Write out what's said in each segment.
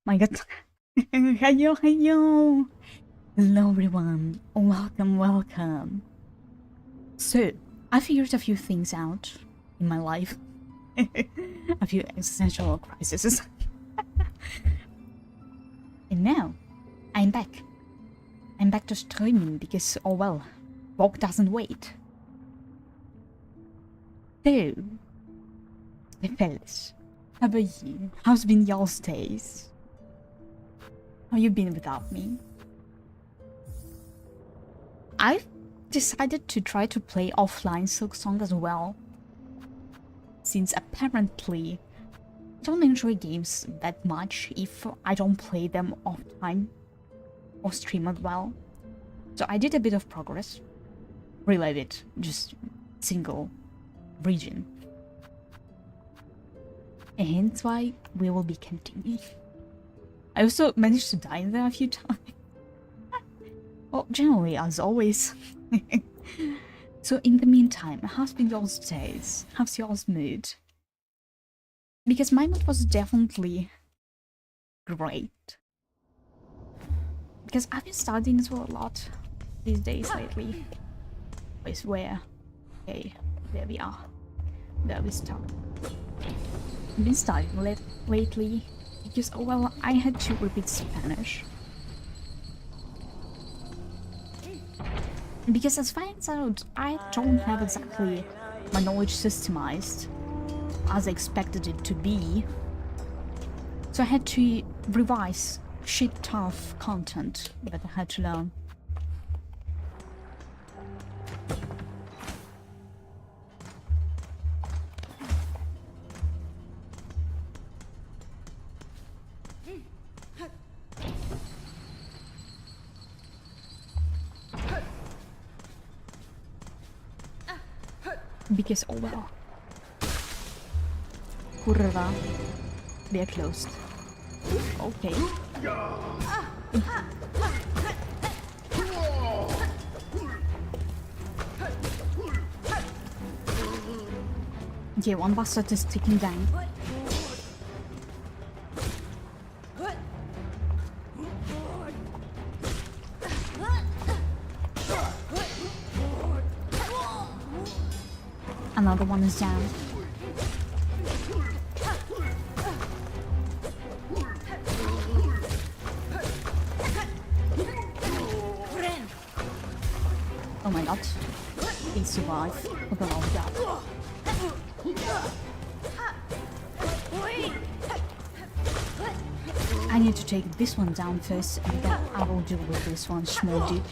My god. Hello, hello. Hello everyone. Welcome, welcome. So, I figured a few things out in my life. A few existential crises. And now, I'm back. I'm back to streaming because, oh well, work doesn't wait. So, fellas, how about you? How's been y'all's days? How you been without me? I've decided to try to play offline Silksong as well, since apparently I don't enjoy games that much if I don't play them off time or stream as well. So I did a bit of progress. Really a bit, just single region. And hence why we will be continuing. I also managed to die there a few times. Well, generally, as always. So in the meantime, how's been y'all's days? How's y'all's mood? Because my mood was definitely great. Because I've been studying as well a lot these days lately. Wait, where? Okay, there we are. There we start. I've been studying lately because, oh well, I had to repeat Spanish. Because as finds out, I don't have exactly my knowledge systemized as I expected it to be. So I had to revise shit tough content that I had to learn. Because, oh well. Kurwa. They're closed. Okay. Yeah, one bastard is ticking down. Another one is down. Oh my god. He survived for the love of God. I need to take this one down first and then I will deal with this one small dude.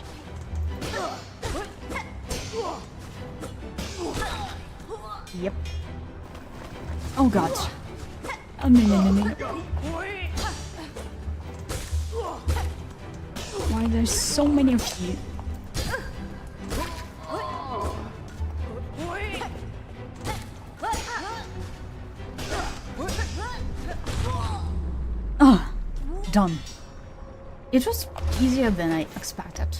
Yep. Oh god. Oh no no no no. Why there's so many of you? Ah, done. It was easier than I expected.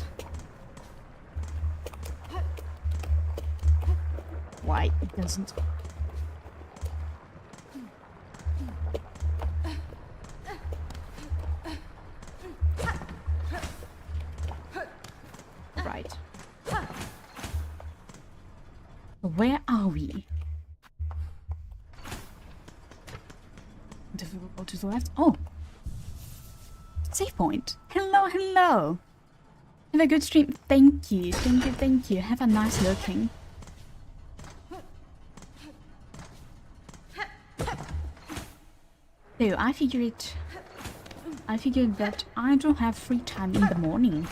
Why it doesn't? Right. Where are we? Difficult go to the left. Oh! Save point. Hello, hello! Have a good stream. Thank you, thank you, thank you. Have a nice looking. So I figured that I don't have free time in the morning.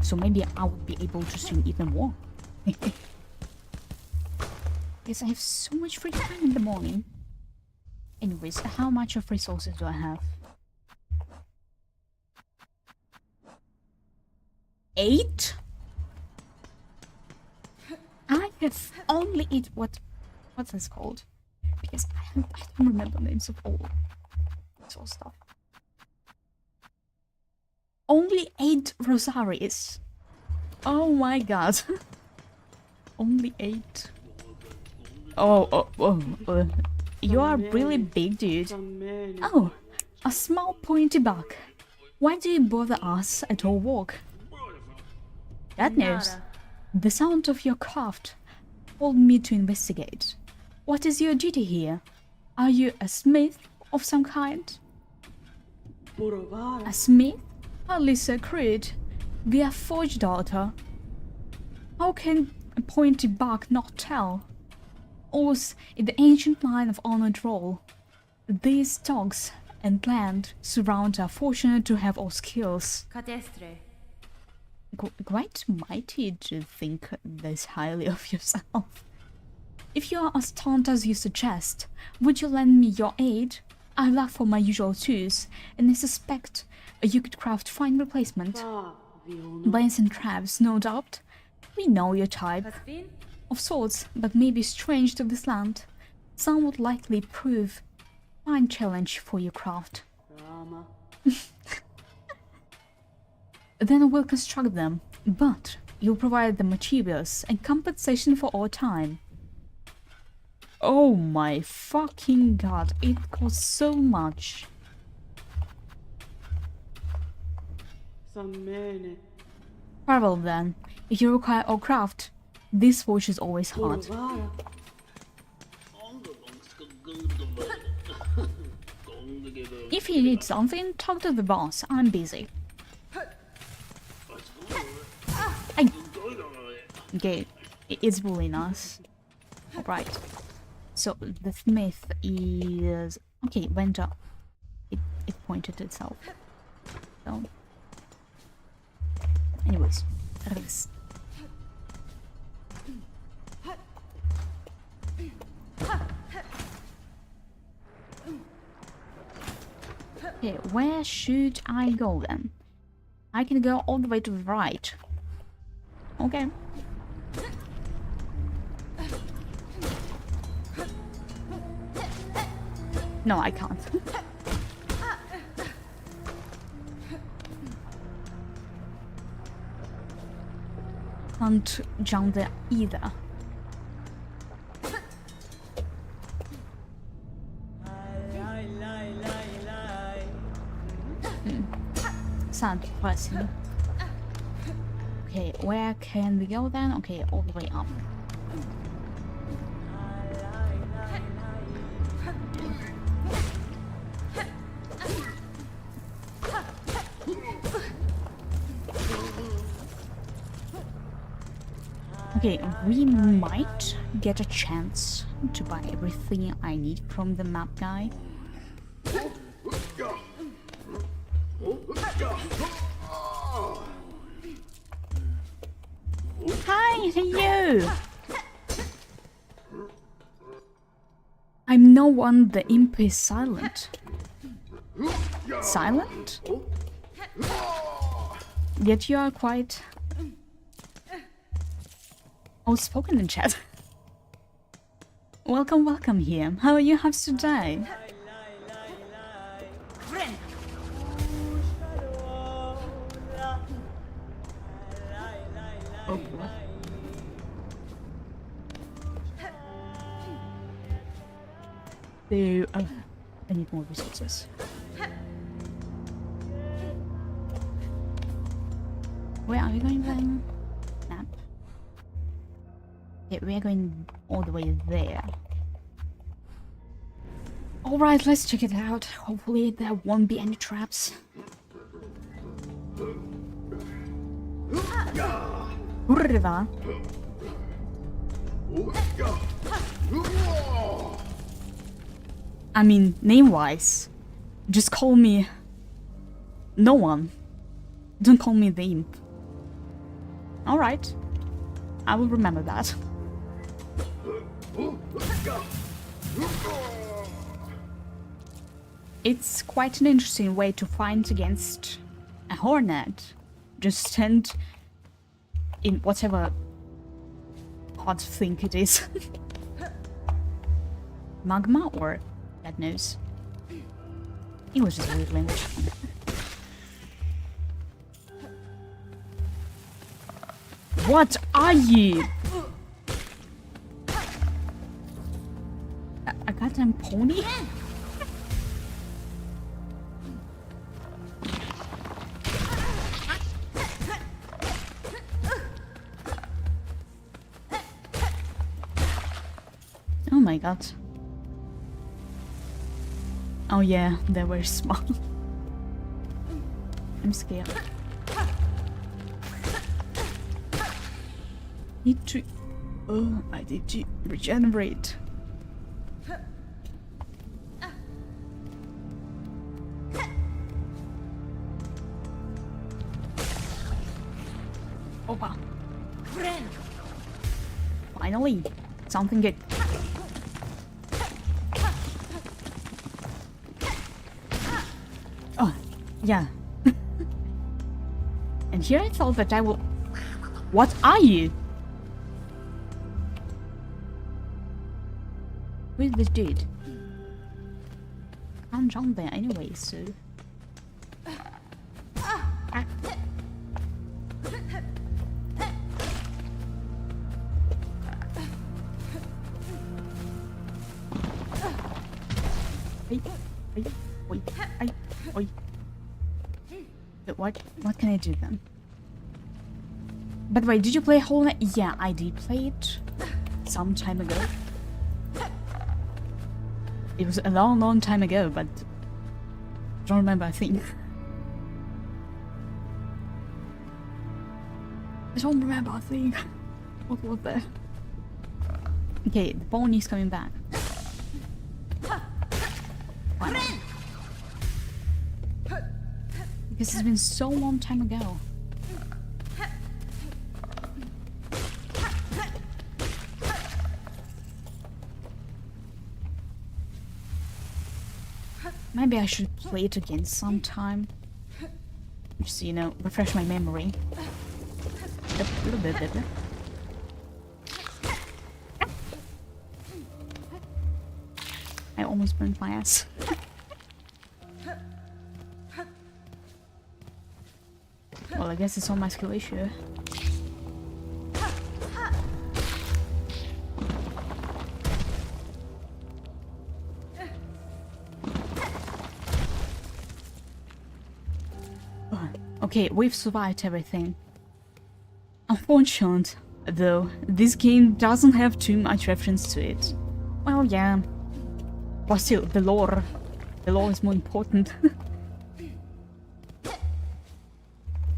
So maybe I would be able to stream even more. Because I have so much free time in the morning. Anyways, how much of resources do I have? 8? I have only 8. What's this called? Because I don't remember names of all stuff. Only 8 rosaries. Oh my god. Only 8. Oh, you are really big, dude. Oh, A small pointy bug. Why do you bother us at our work? That news. The sound of your craft told me to investigate. What is your duty here? Are you a smith of some kind? A smith? Hardly so crude. We are forged daughter. How can a pointy bug not tell? Ours is the ancient line of honored role. These dogs and land surround are fortunate to have our skills. Quite mighty to think this highly of yourself. If you are as stunned as you suggest, would you lend me your aid? I lack for my usual tools, and I suspect you could craft fine replacement. Blinds and traps, no doubt. We know your type. Of sorts, but maybe strange to this land. Some would likely prove fine challenge for your craft. Then we'll construct them, but you'll provide the materials and compensation for our time. Oh my fucking god, it costs so much. Farewell then. If you require our craft, this forge is always hard. If you need something, talk to the boss. I'm busy. Okay, it's really nice. Alright. So the smith is okay, went up. It pointed itself. So anyways, release. Okay, where should I go then? I can go all the way to the right. Okay. No, I can't. Can't jump there either. Sound depressing. Okay, where can we go then? Okay, all the way up. Okay, we might get a chance to buy everything I need from the map guy. Hi, you! I'm no one, the imp is silent. Silent? Yet you are quite outspoken in chat. Welcome, welcome here. How are you havs today? Oh boy. So, I need more resources. Where are we going then? Map. Okay, we are going all the way there. Alright, let's check it out. Hopefully there won't be any traps. Kurwa. I mean, name-wise, just call me no one. Don't call me the imp. Alright, I will remember that. It's quite an interesting way to fight against a hornet. Just stand in whatever hard thing it is. Magma or bad news? It was just a weird language. What are you? A goddamn pony? my god. Oh yeah, they were small. I'm scared. Need to... Oh, I need to regenerate. Oh wow. Finally, something good. Oh, yeah. And here I thought that I will... What are you? Who is this dude? I can't jump there anyway, so... What can I do then? By the way, did you play Hollow Knight? Yeah, I did play it some time ago. It was a long time ago, but I don't remember a thing. I don't remember a thing. What was there? Okay, the pony's coming back. Finally. Because it's been so long time ago. Maybe I should play it again sometime. Just, you know, refresh my memory. A little bit better. I almost burned my ass. Well, I guess it's all my skill issue. Okay, we've survived everything. Unfortunate, though, this game doesn't have too much reference to it. Well, yeah. But still, the lore is more important.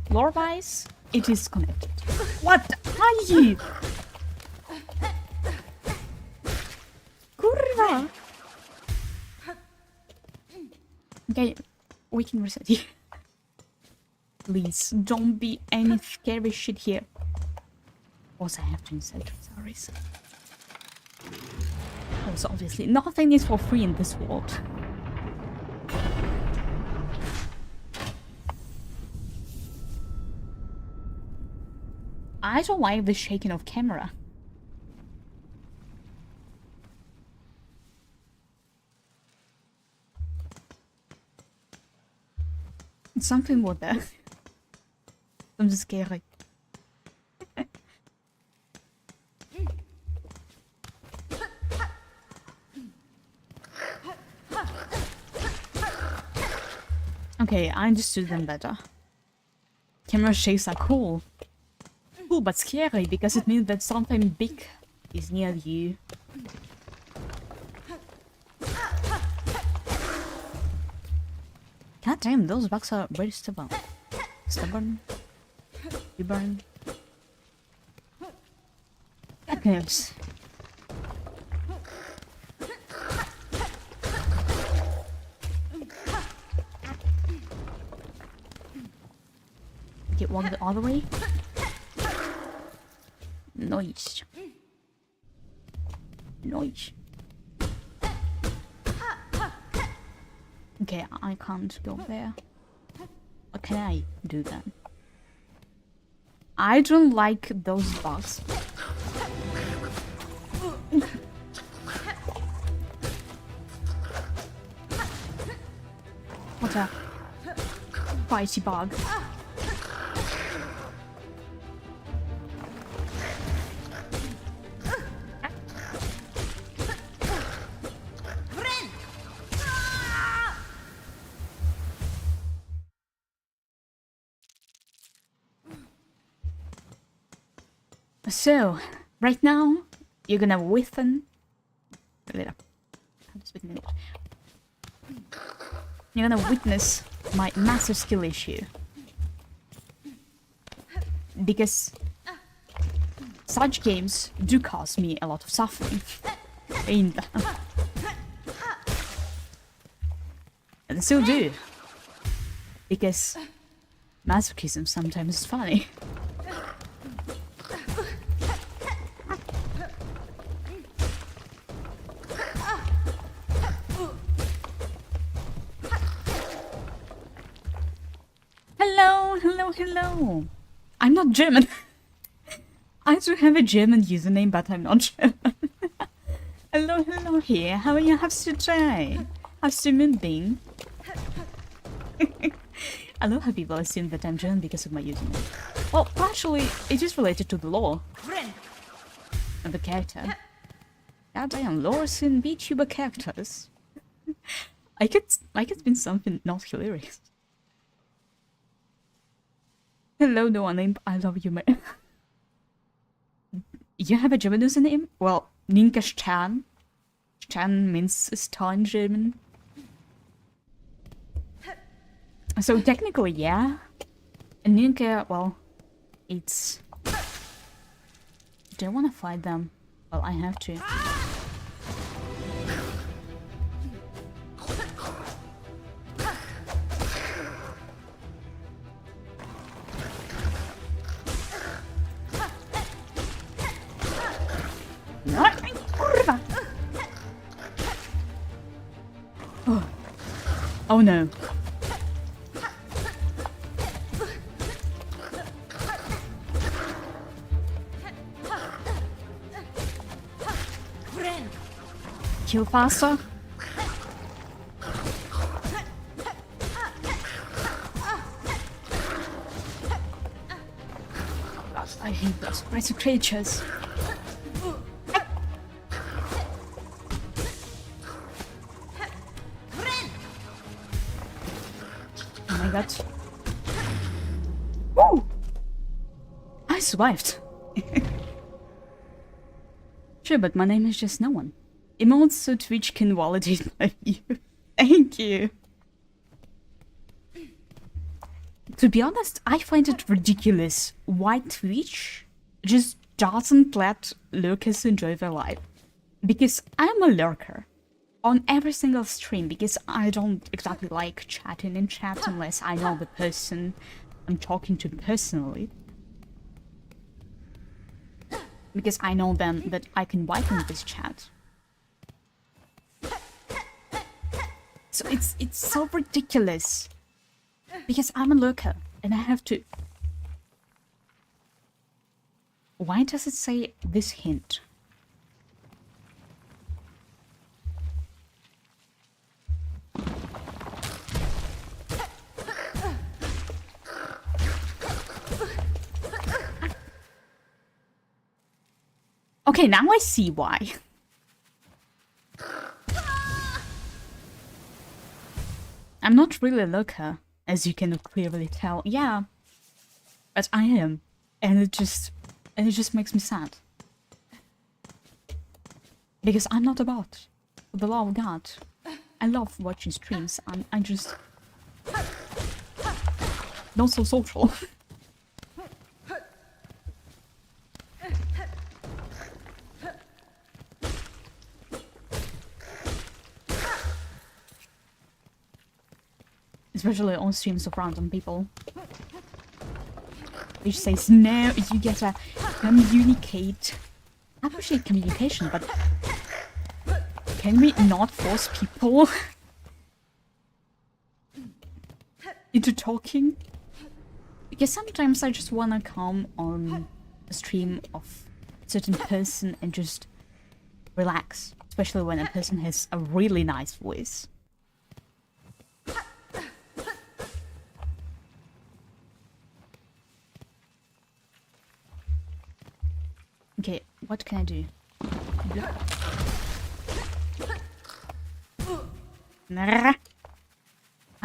Lore-wise, it is connected. What are you? Kurva! Okay, we can reset here. Please, don't be any scary shit here. Also, I have to insert sorries. Also, obviously, nothing is for free in this world. I don't like the shaking of camera. Something with that. Something scary. Okay, I understood them better. Camera shakes are cool. Cool but scary because it means that something big is near you. God damn, those bugs are very stubborn. Stubborn? Stubborn? God knows. Okay, walk the other way. Noise. Noise. Okay, I can't go there. What can I do then? I don't like those bugs. What a fighty bug. So, right now, you're gonna later. You're gonna witness my massive skill issue. Because such games do cause me a lot of suffering. Pain. And they still do. Because masochism sometimes is funny. Hello, hello, hello. I'm not German. I do have a German username, but I'm not German. Hello, hello here. How are you? How's today? How's the moon been? I love how people assume that I'm German because of my username. Well, partially, it is related to the lore. And the character. Goddamn, lore's in VTuber characters. I could spin something not hilarious. Hello, no one named I love you, man. You have a German username? Well, Ninka Stern. Stern means star in German. So technically, yeah. And Ninka, well, it's... Do I want to fight them? Well, I have to. Oh no. Kill faster. I hate those crazy creatures. Oh my god. Woo! I survived. Sure, but my name is just no one. Emotes so Twitch can validate my view. Thank you. To be honest, I find it ridiculous why Twitch just doesn't let lurkers enjoy their life. Because I'm a lurker on every single stream, because I don't exactly like chatting in chat unless I know the person I'm talking to personally. Because I know them that I can invite them to this chat. So it's so ridiculous. Because I'm a lurker and I have to... Why does it say this hint? Okay, now I see why. I'm not really a lurker, as you can clearly tell. Yeah, but I am, and it just makes me sad. Because I'm not a bot. For the love of God, I love watching streams. I'm just not so social. Especially on streams of random people. Which says, no, you gotta communicate. I appreciate communication, but can we not force people into talking? Because sometimes I just wanna come on a stream of a certain person and just relax. Especially when a person has a really nice voice. Okay, what can I do?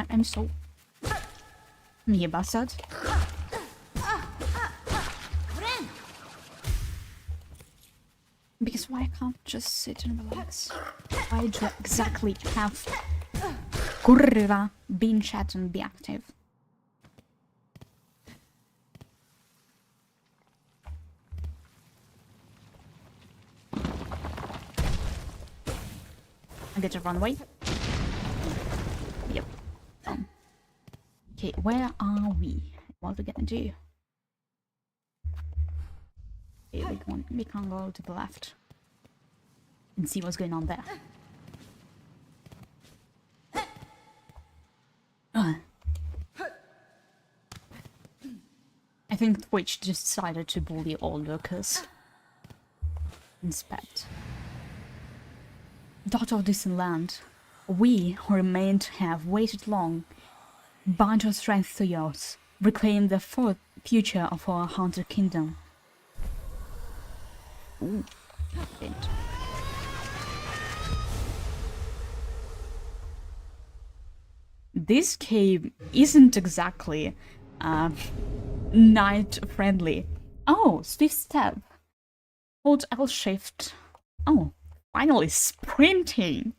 I'm so... Come here, bastard. Because why I can't just sit and relax? Why do I exactly have kurwa be in chat and be active? I get a runway. Yep. Okay, where are we? What are we gonna do? Okay, we can go to the left and see what's going on there. I think Twitch decided to bully all lurkers. Inspect. Daughter of distant land, we who remained have waited long. Bind our strength to yours. Reclaim the future of our haunted kingdom. Ooh, good. This game isn't exactly night friendly. Oh, swift step. Hold L shift. Oh, finally sprinting.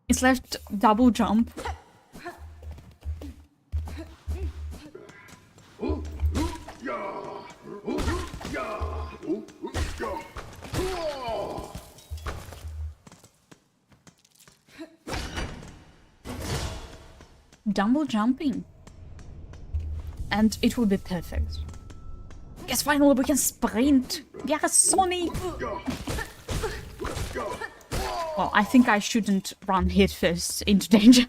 It's left double jump. Double jumping. And it will be perfect. Yes, finally we can sprint. Yes, Sonic. Well, I think I shouldn't run head first into danger.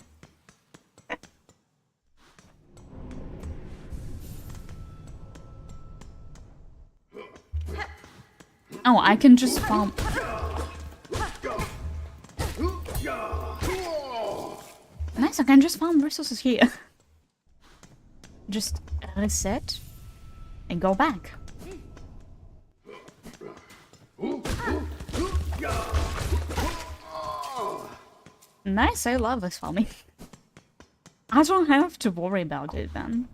Oh, I can just farm. Nice, I can just farm resources here. Just reset and go back. Nice, I love this farming. I don't have to worry about it then.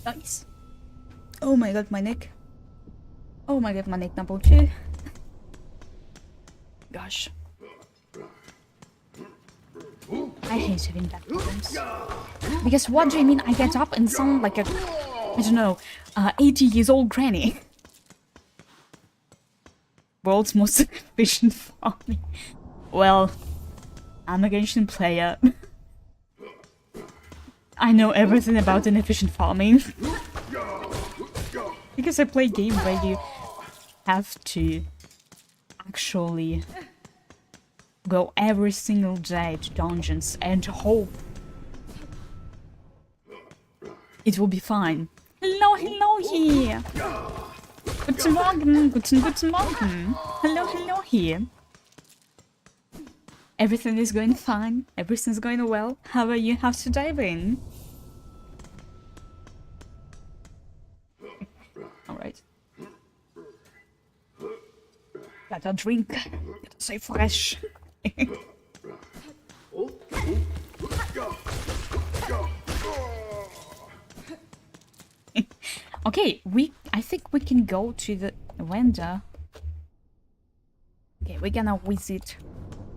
Nice. Oh my god, my neck. Oh my god, my neck number 2. Gosh. I hate having back problems. Because what do you mean I get up and sound like a, I don't know, 80 years old granny? World's most efficient farming. Well, I'm a Genshin player. I know everything about inefficient farming. Because I play a game where you have to actually go every single day to dungeons and hope it will be fine. Hello, hello here! Guten Morgen, guten Morgen! Hello, hello here! Everything is going fine, everything's going well. How are you? How's your day been? Alright. Gotta drink. Gotta stay fresh. Okay, I think we can go to the vendor. Okay, we're gonna visit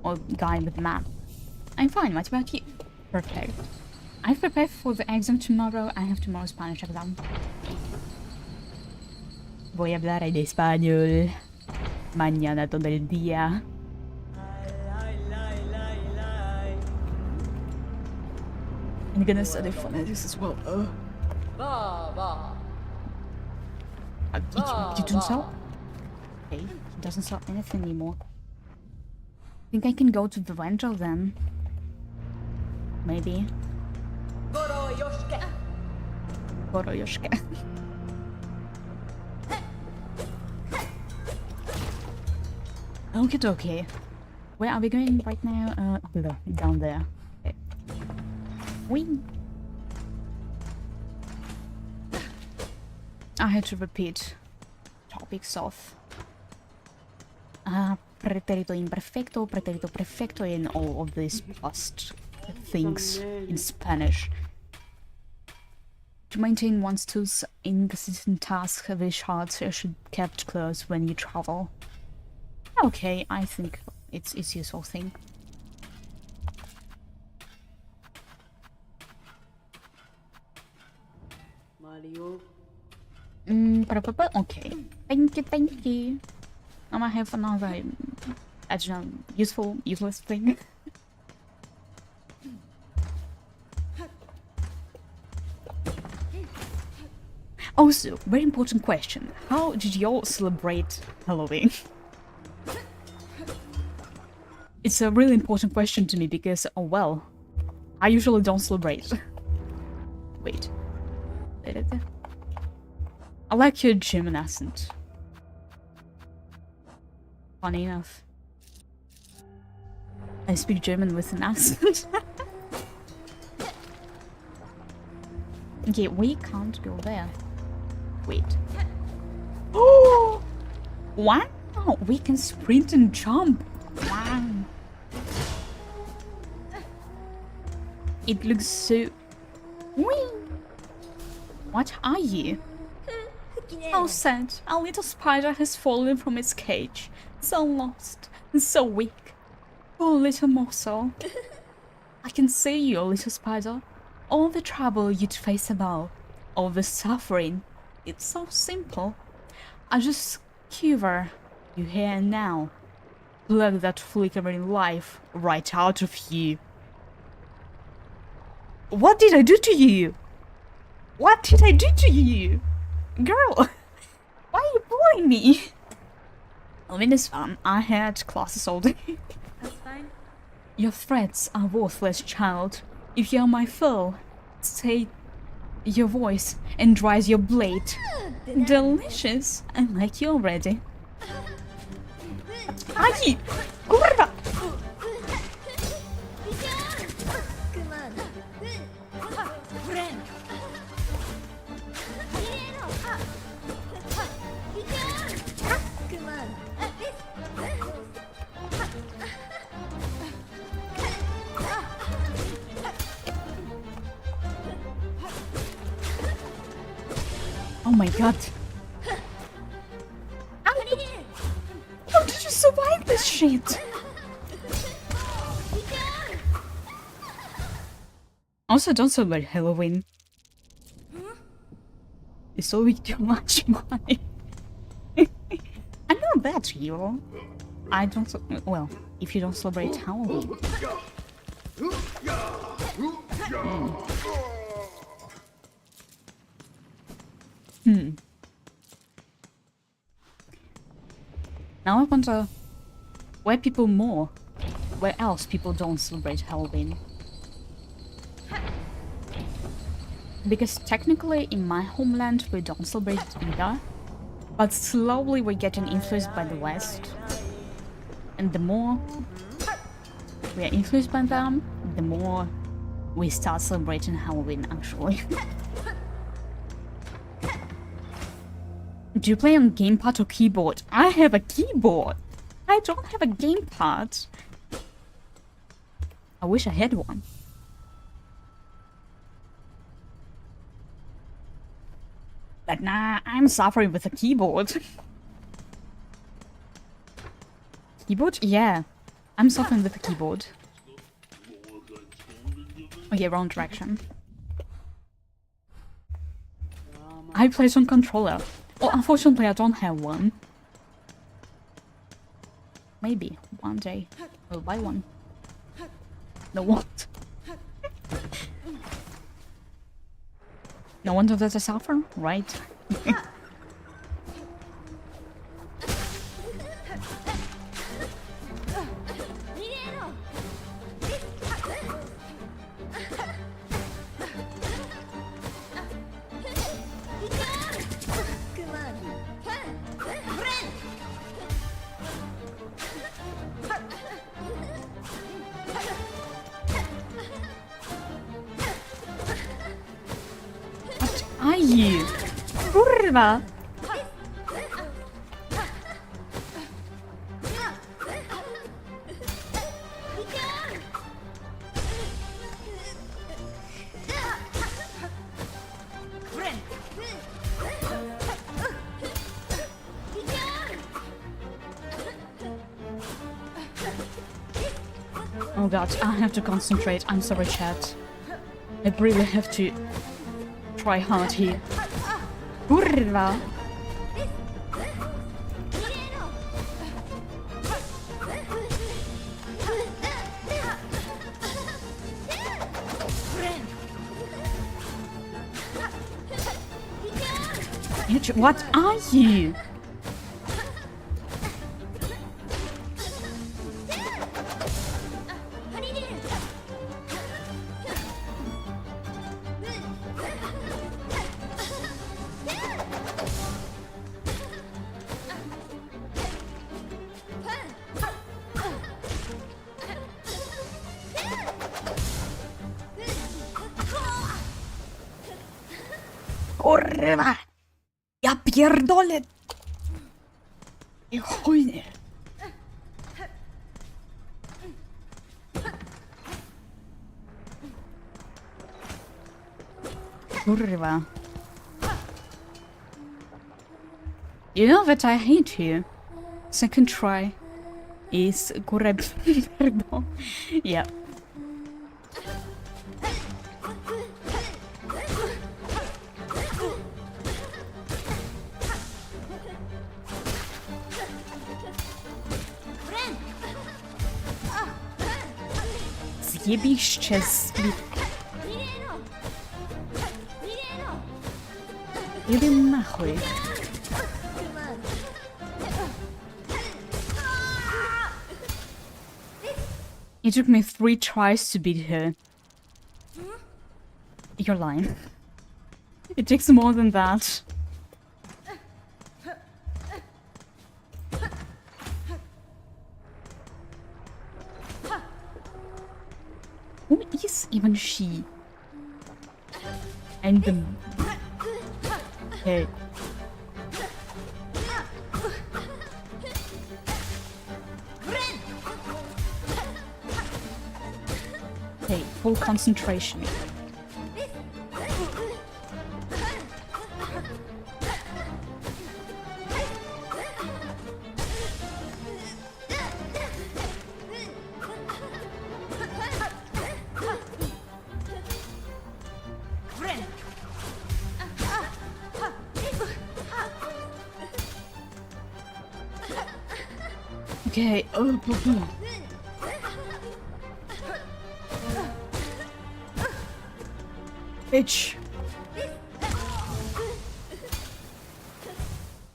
our guy with the map. I'm fine, what about you? Perfect. I've prepared for the exam tomorrow. I have tomorrow's Spanish exam. Voy a hablar en español. Mañana todo el día. I'm gonna study phonetics as well. You don't sell? Okay, he doesn't sell anything anymore. I think I can go to the rental then. Maybe. Goroyoshke. Okay. Where are we going right now? Below, down there. Okay. I had to repeat topics of pretérito imperfecto, pretérito perfecto, and all of these past things in Spanish. To maintain one's tools inconsistent tasks, these shards should be kept close when you travel. Okay, I think it's a useful thing. Okay. Thank you. I might have another, I don't know, useless thing. Also, very important question. How did y'all celebrate Halloween? It's a really important question to me because, oh well, I usually don't celebrate. Wait. I like your German accent. Funny enough. I speak German with an accent. Okay, we can't go there. Wait. Oh! Wow! We can sprint and jump! Wow! It looks so... Whee! What are you? How sad. Our little spider has fallen from its cage. So lost and so weak. Poor little morsel. I can see you, little spider. All the trouble you'd face above. All the suffering. It's so simple. I just quiver you here and now. Plug that flickering life right out of you. What did I do to you? What did I do to you? Girl, why are you bullying me? I mean, it's fun. I had classes all day. That's fine. Your threats are worthless, child. If you're my foe, say your voice and dries your blade. Delicious. I like you already. Ay! Kurwa! Oh my god. How did you survive this shit? Also, don't celebrate Halloween. It's so too much money. I'm not bad hero. I don't. Well, if you don't celebrate Halloween. Now I wonder where else people don't celebrate Halloween. Because technically in my homeland we don't celebrate it either, but slowly we're getting influenced by the West. And the more we are influenced by them, the more we start celebrating Halloween actually. Do you play on gamepad or keyboard? I have a keyboard! I don't have a gamepad! I wish I had one. But nah, I'm suffering with a keyboard. Keyboard? Yeah. I'm suffering with a keyboard. Okay, wrong direction. I play on controller. Oh, unfortunately, I don't have one. Maybe one day I'll buy one. No, what? No wonder that I suffer, right? What are you? Kurwa! Oh god, I have to concentrate. I'm sorry, chat. I really have to try hard here. Kurwa! What are you? Kurwa! Ja pierdolę! I chujnie! Kurwa. You know that I hate you. Second try is kurwa. Pardon. Yeah. Zjebiście split. Idę nахуй. It took me 3 tries to beat her. You're lying. It takes more than that. Who is even she? And the... Hey. Hey, full concentration. Okay, oh, bitch.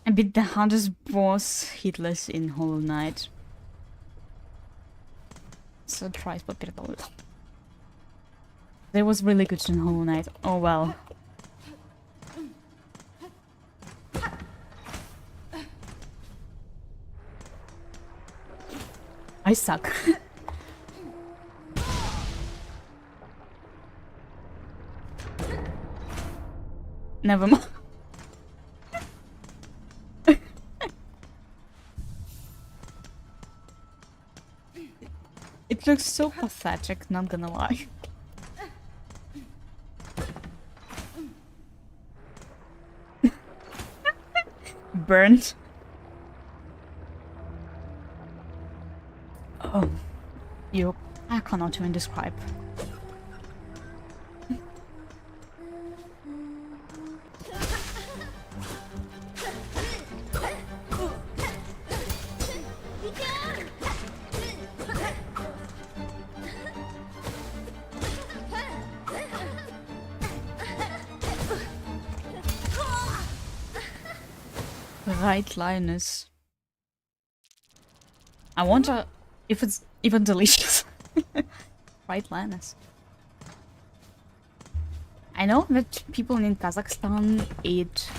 I beat the hardest boss hitless in Hollow Knight. Surprise, but they was really good in Hollow Knight. Oh well. I suck. Never mind. It looks so pathetic, not gonna lie. Burnt. Oh, you. I cannot even describe. Right, Lioness. I wonder if it's even delicious. Right, Lioness. I know that people in Kazakhstan eat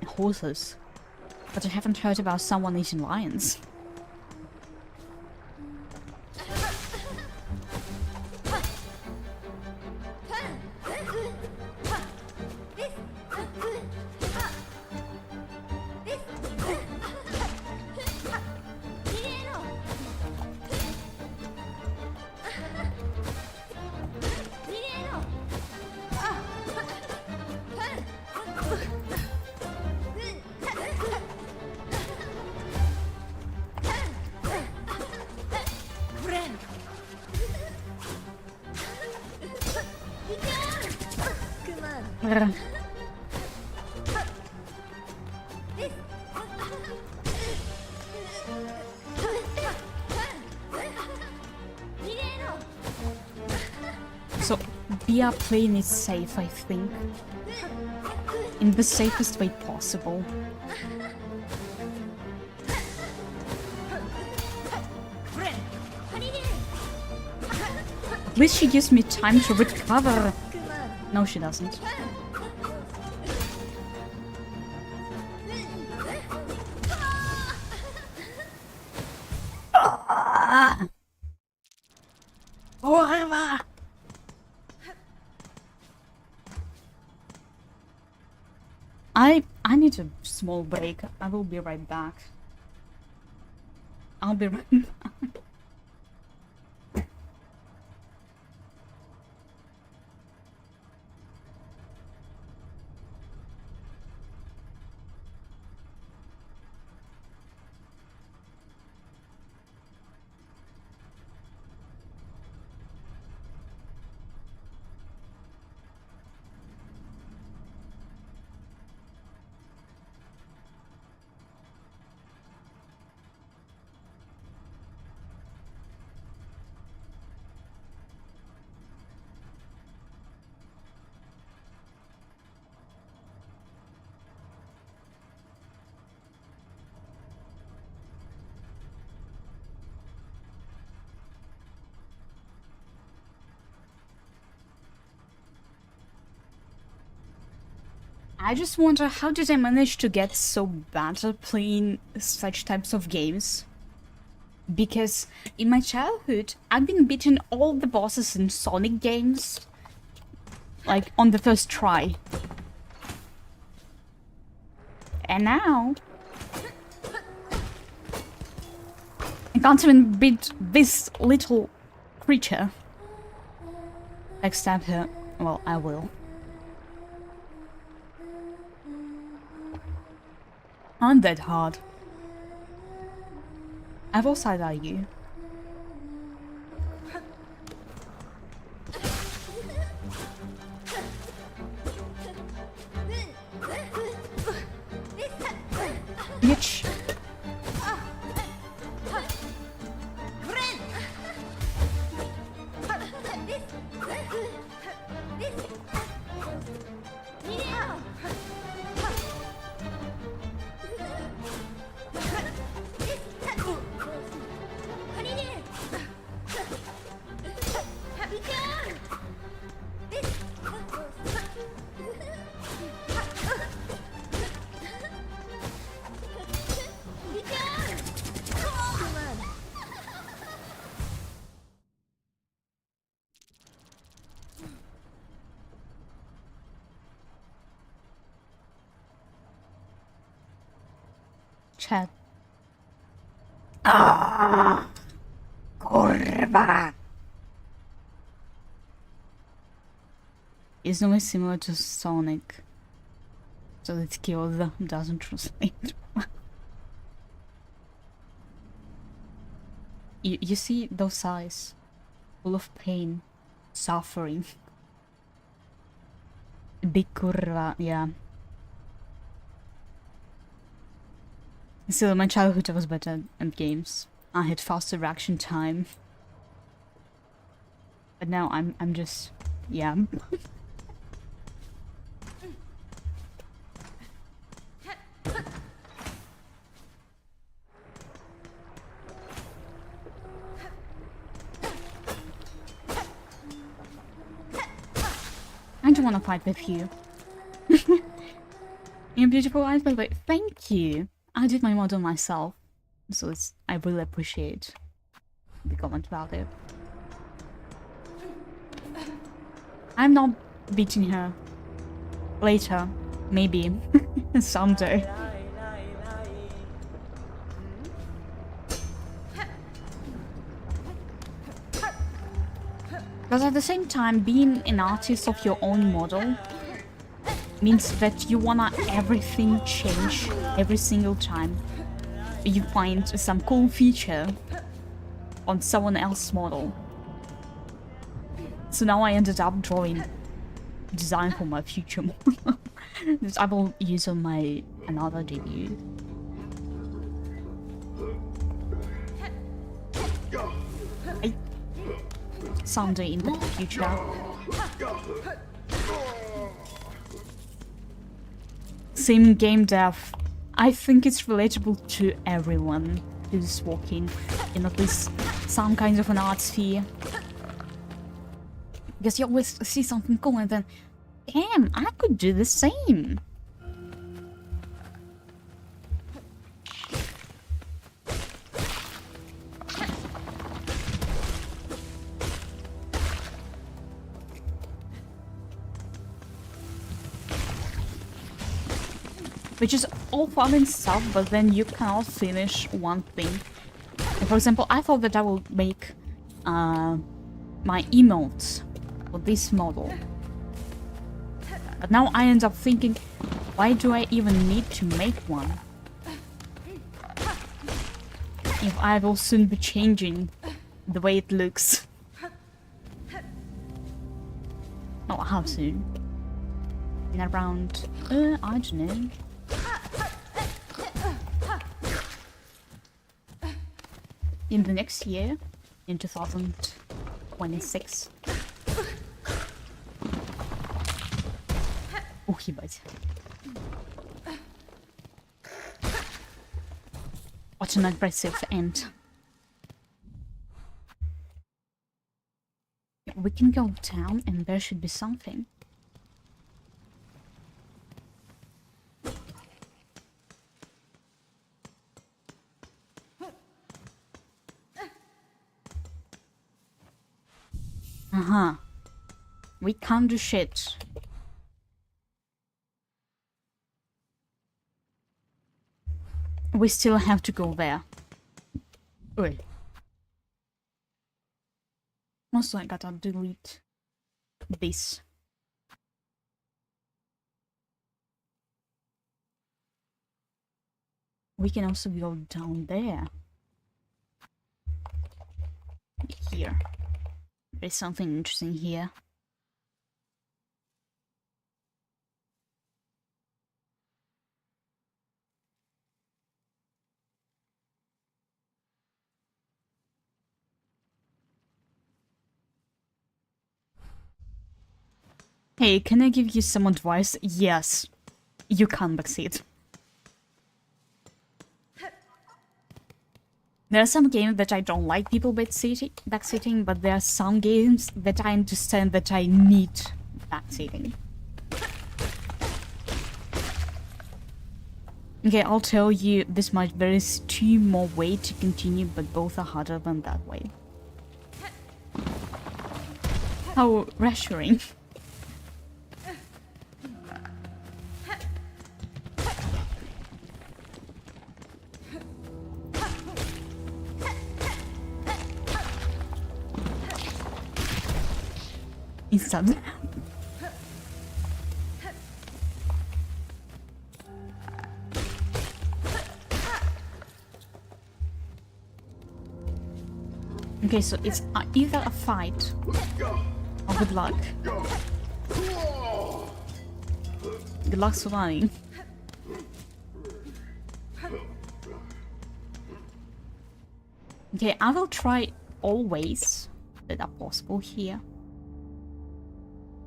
horses, but I haven't heard about someone eating lions. So we are playing it safe, I think. In the safest way possible. At least she gives me time to recover. No, she doesn't. I need a small break. I will be right back. I'll be right back. I just wonder, how did I manage to get so bad at playing such types of games? Because in my childhood, I've been beating all the bosses in Sonic games, like on the first try. And now I can't even beat this little creature. Backstab her. Well, I will. Aren't that hard? I will side-eye you. Bitch. Chat. Kurwa. It's always similar to Sonic. So the skill doesn't translate. You see those eyes? Full of pain, suffering. Big kurwa, yeah. Still, in my childhood I was better at games. I had faster reaction time. But now I'm just... yeah. I don't want to fight with you. Your beautiful eyes, by the way. Thank you. I did my model myself, so I really appreciate the comment about it. I'm not beating her. Later, maybe, someday. But at the same time, being an artist of your own model means that you wanna everything change every single time you find some cool feature on someone else's model. So now I ended up drawing design for my future this I will use on my another debut. Someday in the future. Same game dev. I think it's relatable to everyone who's working in at least some kinds of an art sphere. Because you always see something cool and then, damn, I could do the same. Which is all fun and stuff, but then you cannot finish one thing. For example, I thought that I will make my emotes for this model. But now I end up thinking, why do I even need to make one? If I will soon be changing the way it looks. Oh, how soon? In around, I don't know. In the next year, in 2026. Ух, ебать. What an aggressive end. We can go down and there should be something. We can't do shit. We still have to go there. Oi. Also, I gotta delete this. We can also go down there. Here. There's something interesting here. Hey, can I give you some advice? Yes. You can backseat. There are some games that I don't like people backseating, but there are some games that I understand that I need backseating. Okay, I'll tell you this much, there is 2 more ways to continue, but both are harder than that way. How reassuring. Instant. Okay, so it's either a fight or good luck. Good luck surviving. Okay, I will try all ways that are possible here.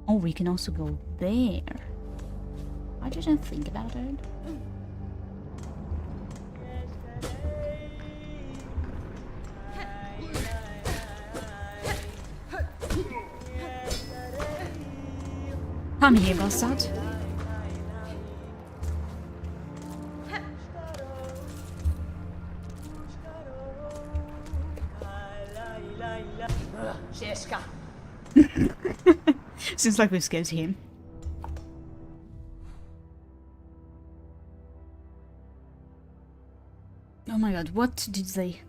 Oh, we can also go there. I didn't think about it. Come here, bastard. Seems like we've scared him. Oh my god, what did they...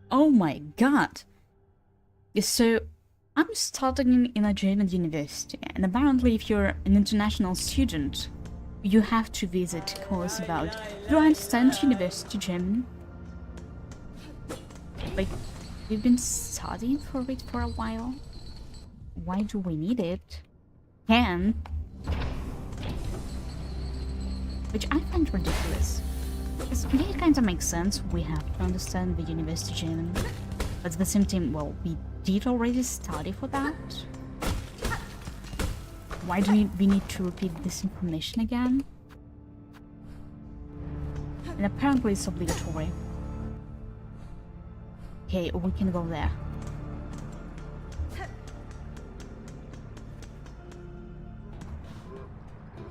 Oh my god! So, I'm studying in a German university, and apparently if you're an international student, you have to visit a course about... Do I understand university German? Like, We've been studying for it for a while. Why do we need it? Can. Which I find ridiculous. Because it kind of makes sense, we have to understand the university German. But at the same time, well, we did already study for that. Why do we need to repeat this information again? And apparently it's obligatory. Okay, we can go there.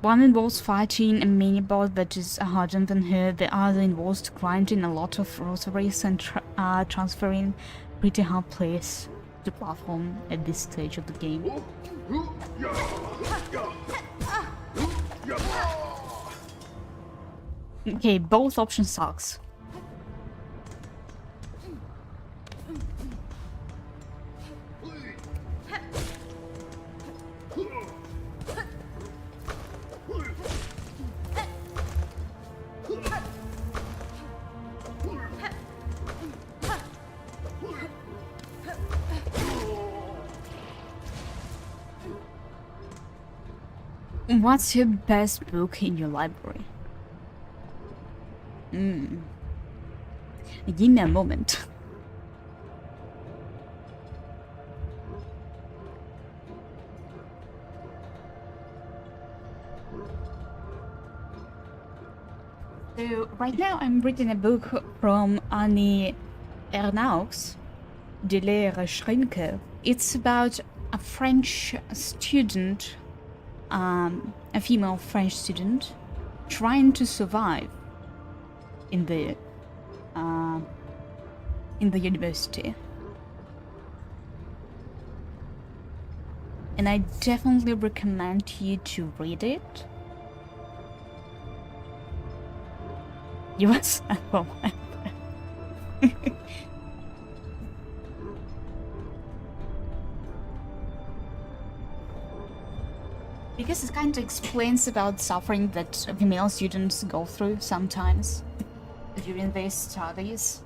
One involves fighting a mini-boss that is harder than her, the other involves grinding a lot of rosaries and transferring pretty hard plays to platform at this stage of the game. Okay, both options sucks. What's your best book in your library? Give me a moment. So right now I'm reading a book from Annie Ernaux, De Lehre Schrinke. It's about a French student, a female French student, trying to survive in the university. And I definitely recommend you to read it. US Because it kind of explains about suffering that female students go through sometimes during their studies,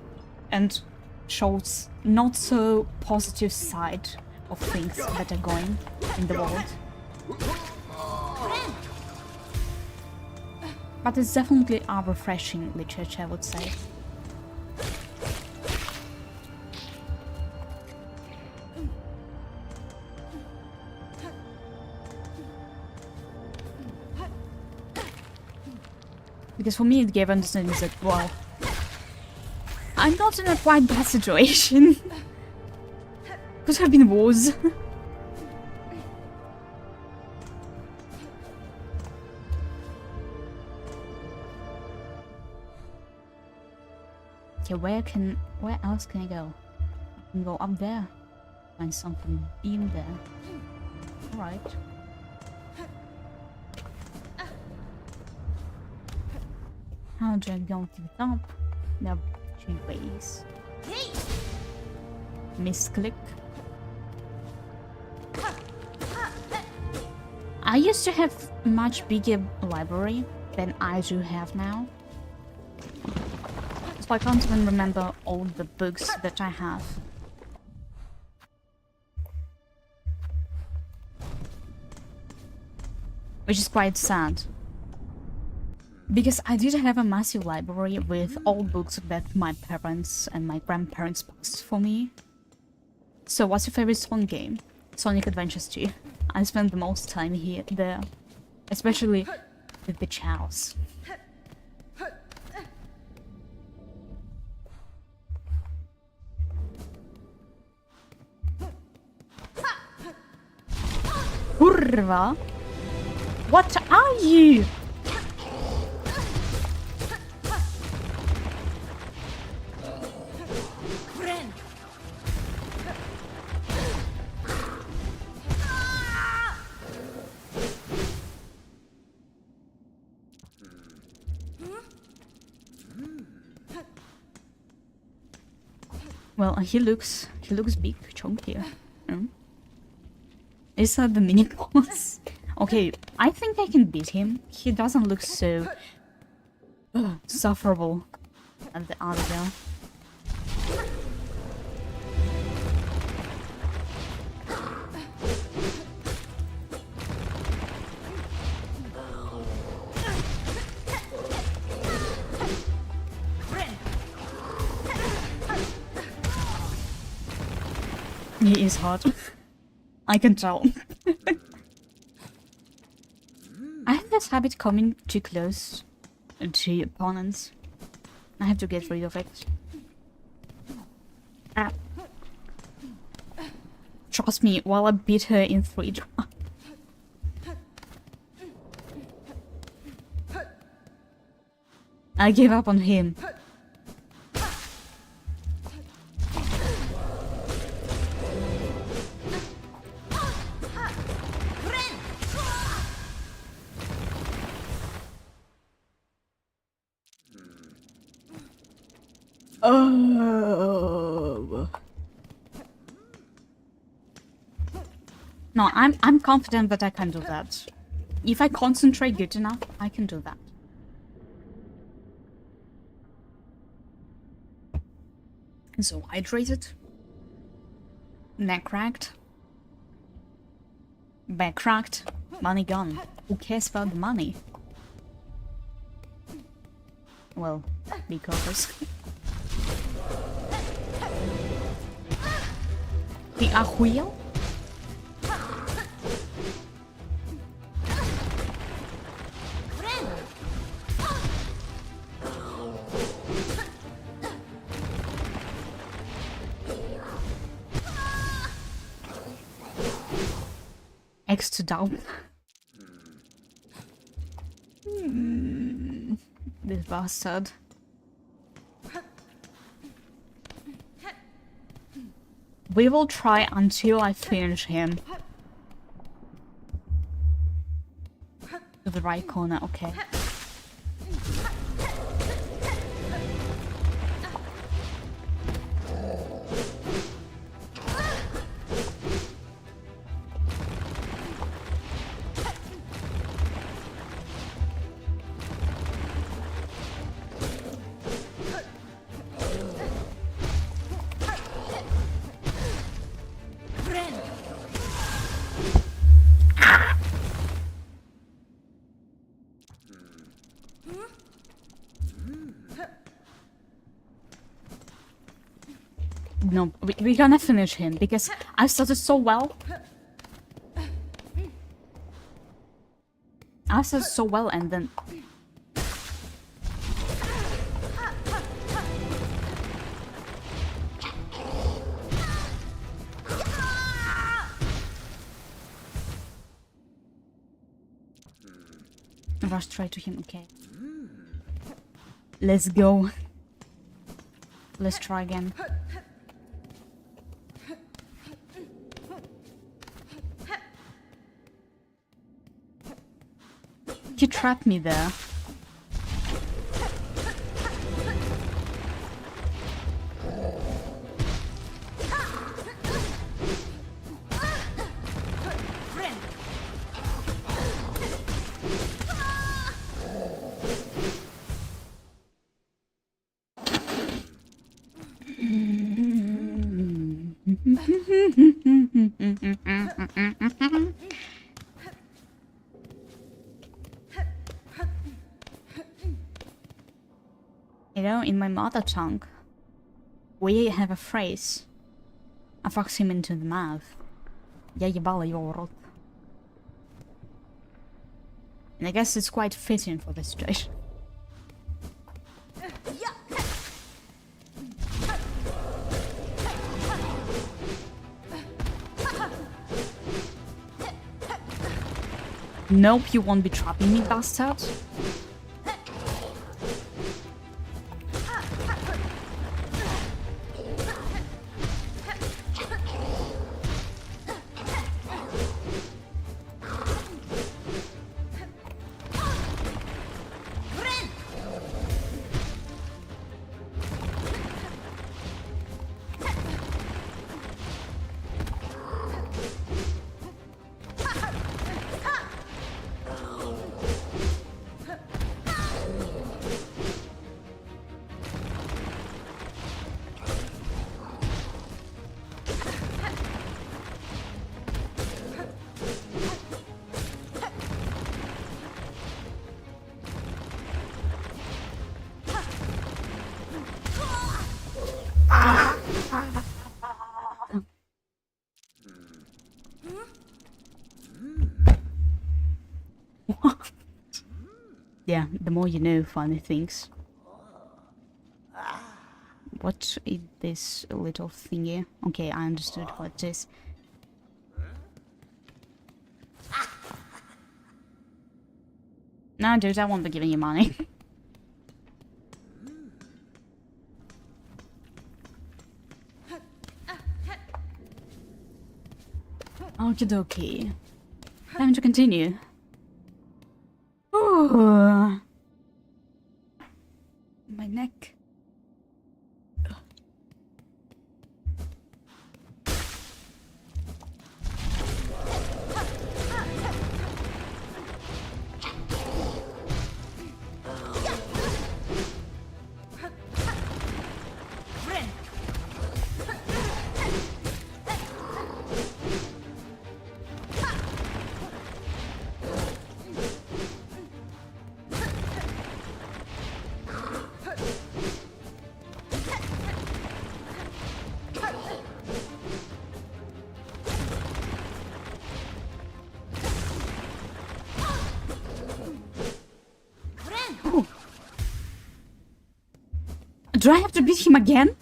and shows not so positive side of things that are going in the world. But it's definitely a refreshing literature, I would say. Because for me it gave understanding that, well, I'm not in a quite bad situation. Could have been worse. Okay, where else can I go? I can go up there. Find something in there. Alright. How do I go to the top? There are two ways. Misclick. I used to have a much bigger library than I do have now. So I can't even remember all the books that I have. Which is quite sad. Because I did have a massive library with all books that my parents and my grandparents passed for me. So what's your favorite Sonic game? Sonic Adventures 2. I spent the most time there. Especially with the chows. Kurva! What are you? Well, he looks big, chunky. Is that the mini boss? Okay, I think I can beat him. He doesn't look so sufferable as the other guy. He is hot. I can tell. I have this habit coming too close to opponents. I have to get rid of it. Ah. Trust me, while I beat her in 3 tries. I gave up on him. Oh. No, I'm confident that I can do that. If I concentrate good enough, I can do that. So hydrated, neck cracked, back cracked, money gone. Who cares about the money? Well, because the ahuil. X to down. This bastard. We will try until I finish him. To the right corner, okay. No, we're gonna finish him because I started so well. I started so well and then... Rush straight to him, okay. Let's go. Let's try again. He trapped me there. You know, in my mother tongue, we have a phrase. I fucks him into the mouth. Я ебала его в рот. And I guess it's quite fitting for this situation. Nope, you won't be trapping me, bastard. Yeah, the more you know, funny things. What is this little thingy? Okay, I understood what it is. No, dude, I won't be giving you money. Okie dokie. Time to continue. Ooh. My neck. Do I have to beat him again?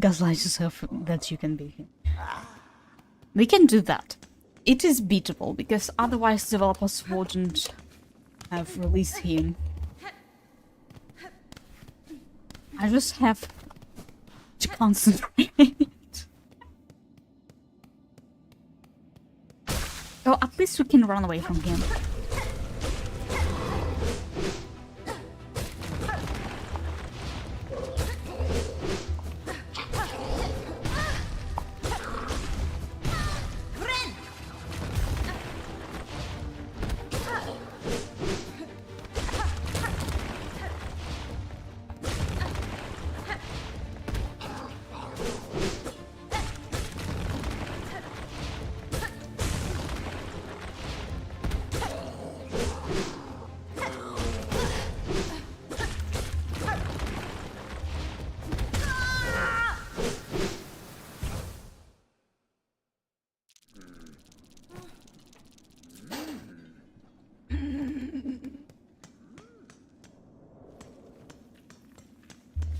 Gaslight yourself that you can beat him. We can do that. It is beatable, because otherwise developers wouldn't have released him. I just have to concentrate. Oh, at least we can run away from him.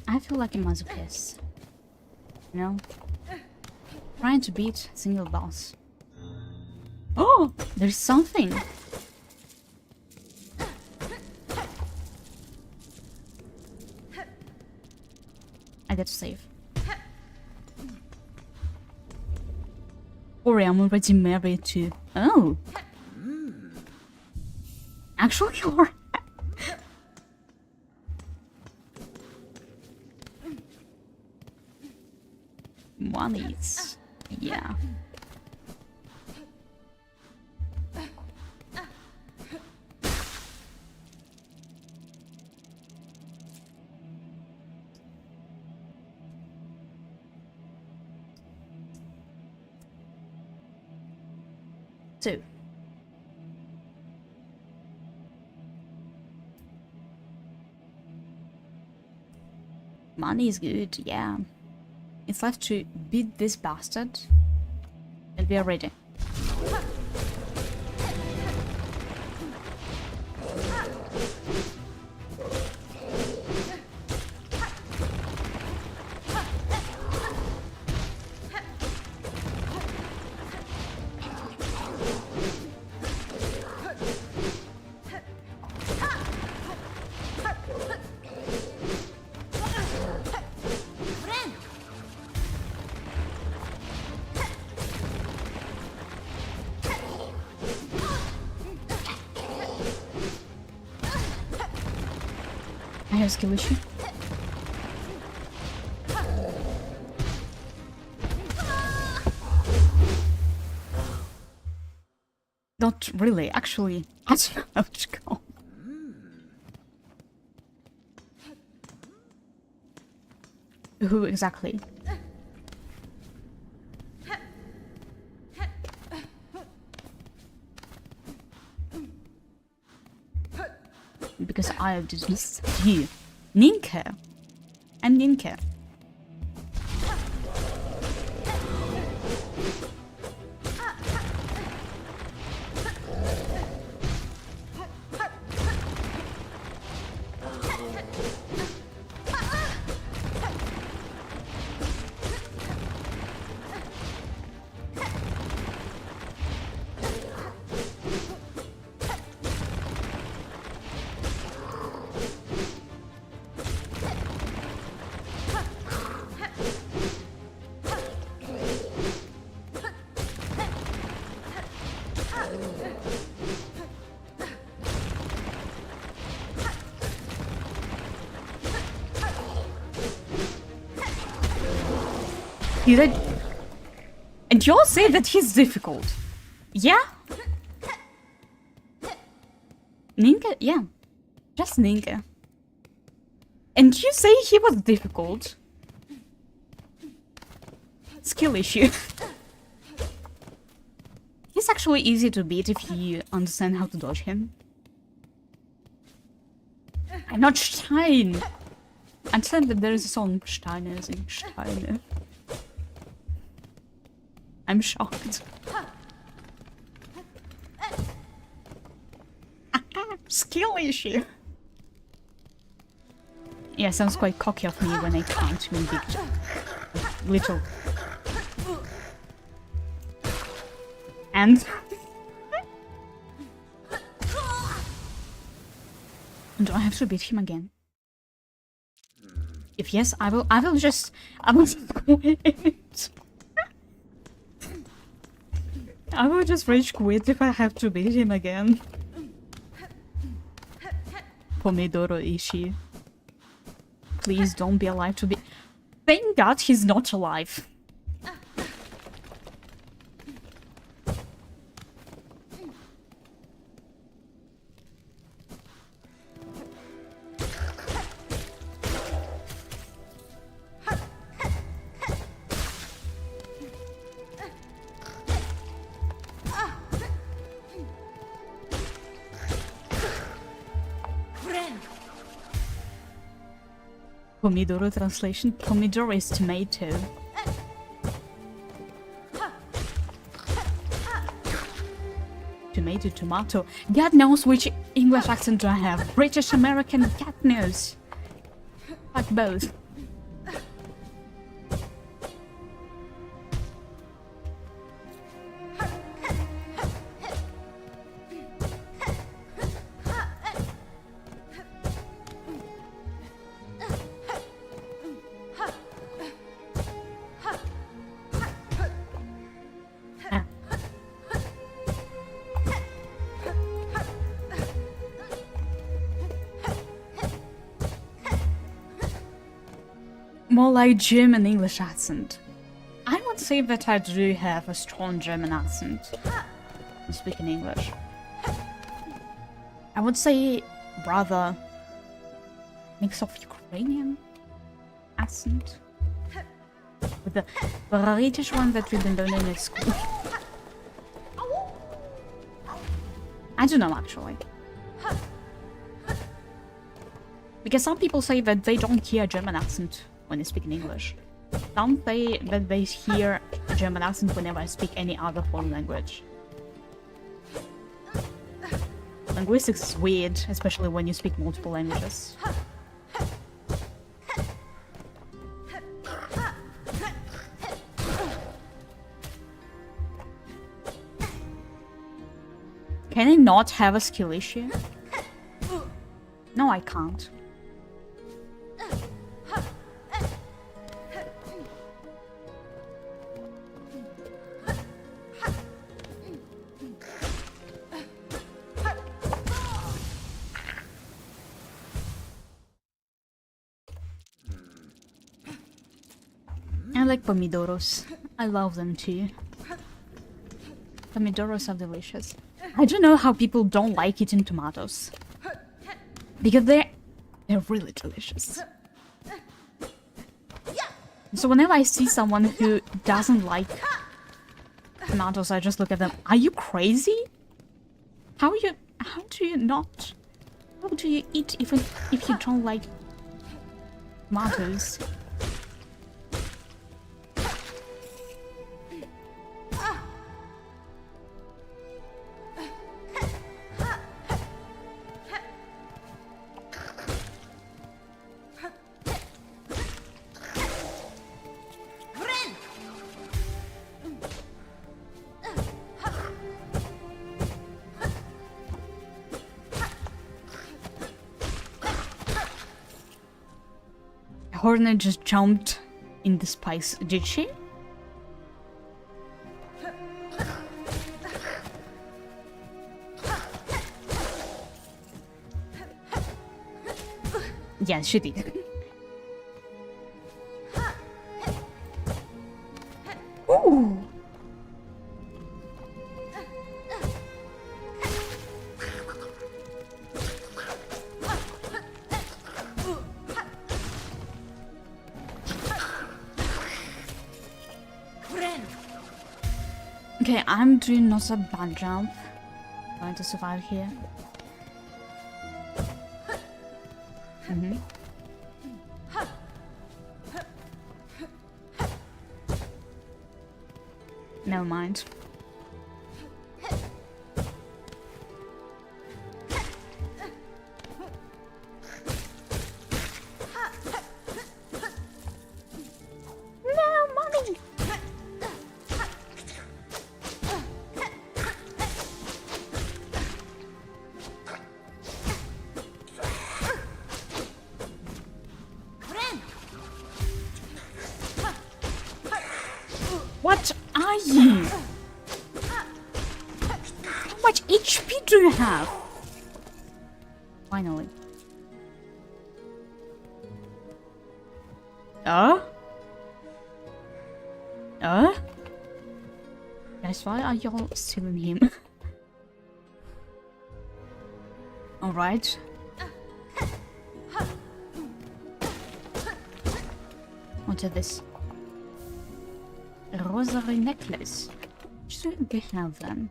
I feel like a masochist, you know? Trying to beat a single boss. Oh, there's something! I get to save. Ori, I'm already married to... Oh! Actually, you're... Monies. Yeah. So. Money is good, yeah. It's left to beat this bastard, and we are ready. I have skill issue. Not really, actually. I don't know how to go. Who exactly? Because I have dismissed you. Ninka. And Ninka. He said, and y'all say that he's difficult. Yeah? Ninka? Yeah. Just Ninka. And you say he was difficult. Skill issue. He's actually easy to beat if you understand how to dodge him. I'm not Stein. I understand that there is a song Steiner as in Steiner. I'm shocked. Skill issue. Yeah, sounds quite cocky of me when I can't mean big. Little. And do I have to beat him again? If yes, I will just quit. I will just rage quit if I have to beat him again. Pomodoro Ishi. Please don't be alive to be. Thank God he's not alive. Pomodoro translation. Pomodoro is tomato. Tomato, tomato. God knows which English accent do I have. British, American, God knows. Like both. More like German English accent. I would say that I do have a strong German accent when speaking English. I would say rather mix of Ukrainian accent with the British one that we've been learning at school. I don't know actually. Because some people say that they don't hear German accent when they speak in English. Some say that they hear a German accent whenever I speak any other foreign language. Linguistics is weird, especially when you speak multiple languages. Can I not have a skill issue? No, I can't. I like pomidoros. I love them too. Pomidoros are delicious. I don't know how people don't like eating tomatoes. Because they're really delicious. So whenever I see someone who doesn't like tomatoes, I just look at them. Are you crazy? How do you eat even if you don't like tomatoes? Hornet just jumped in the spice, did she? Yeah, she did. Ooh. Okay, I'm doing not a bad jump. Trying to survive here. Never mind. What are you? How much HP do you have? Finally. Guys, why are y'all stealing him? Alright. What is this? A rosary necklace. Should we have them?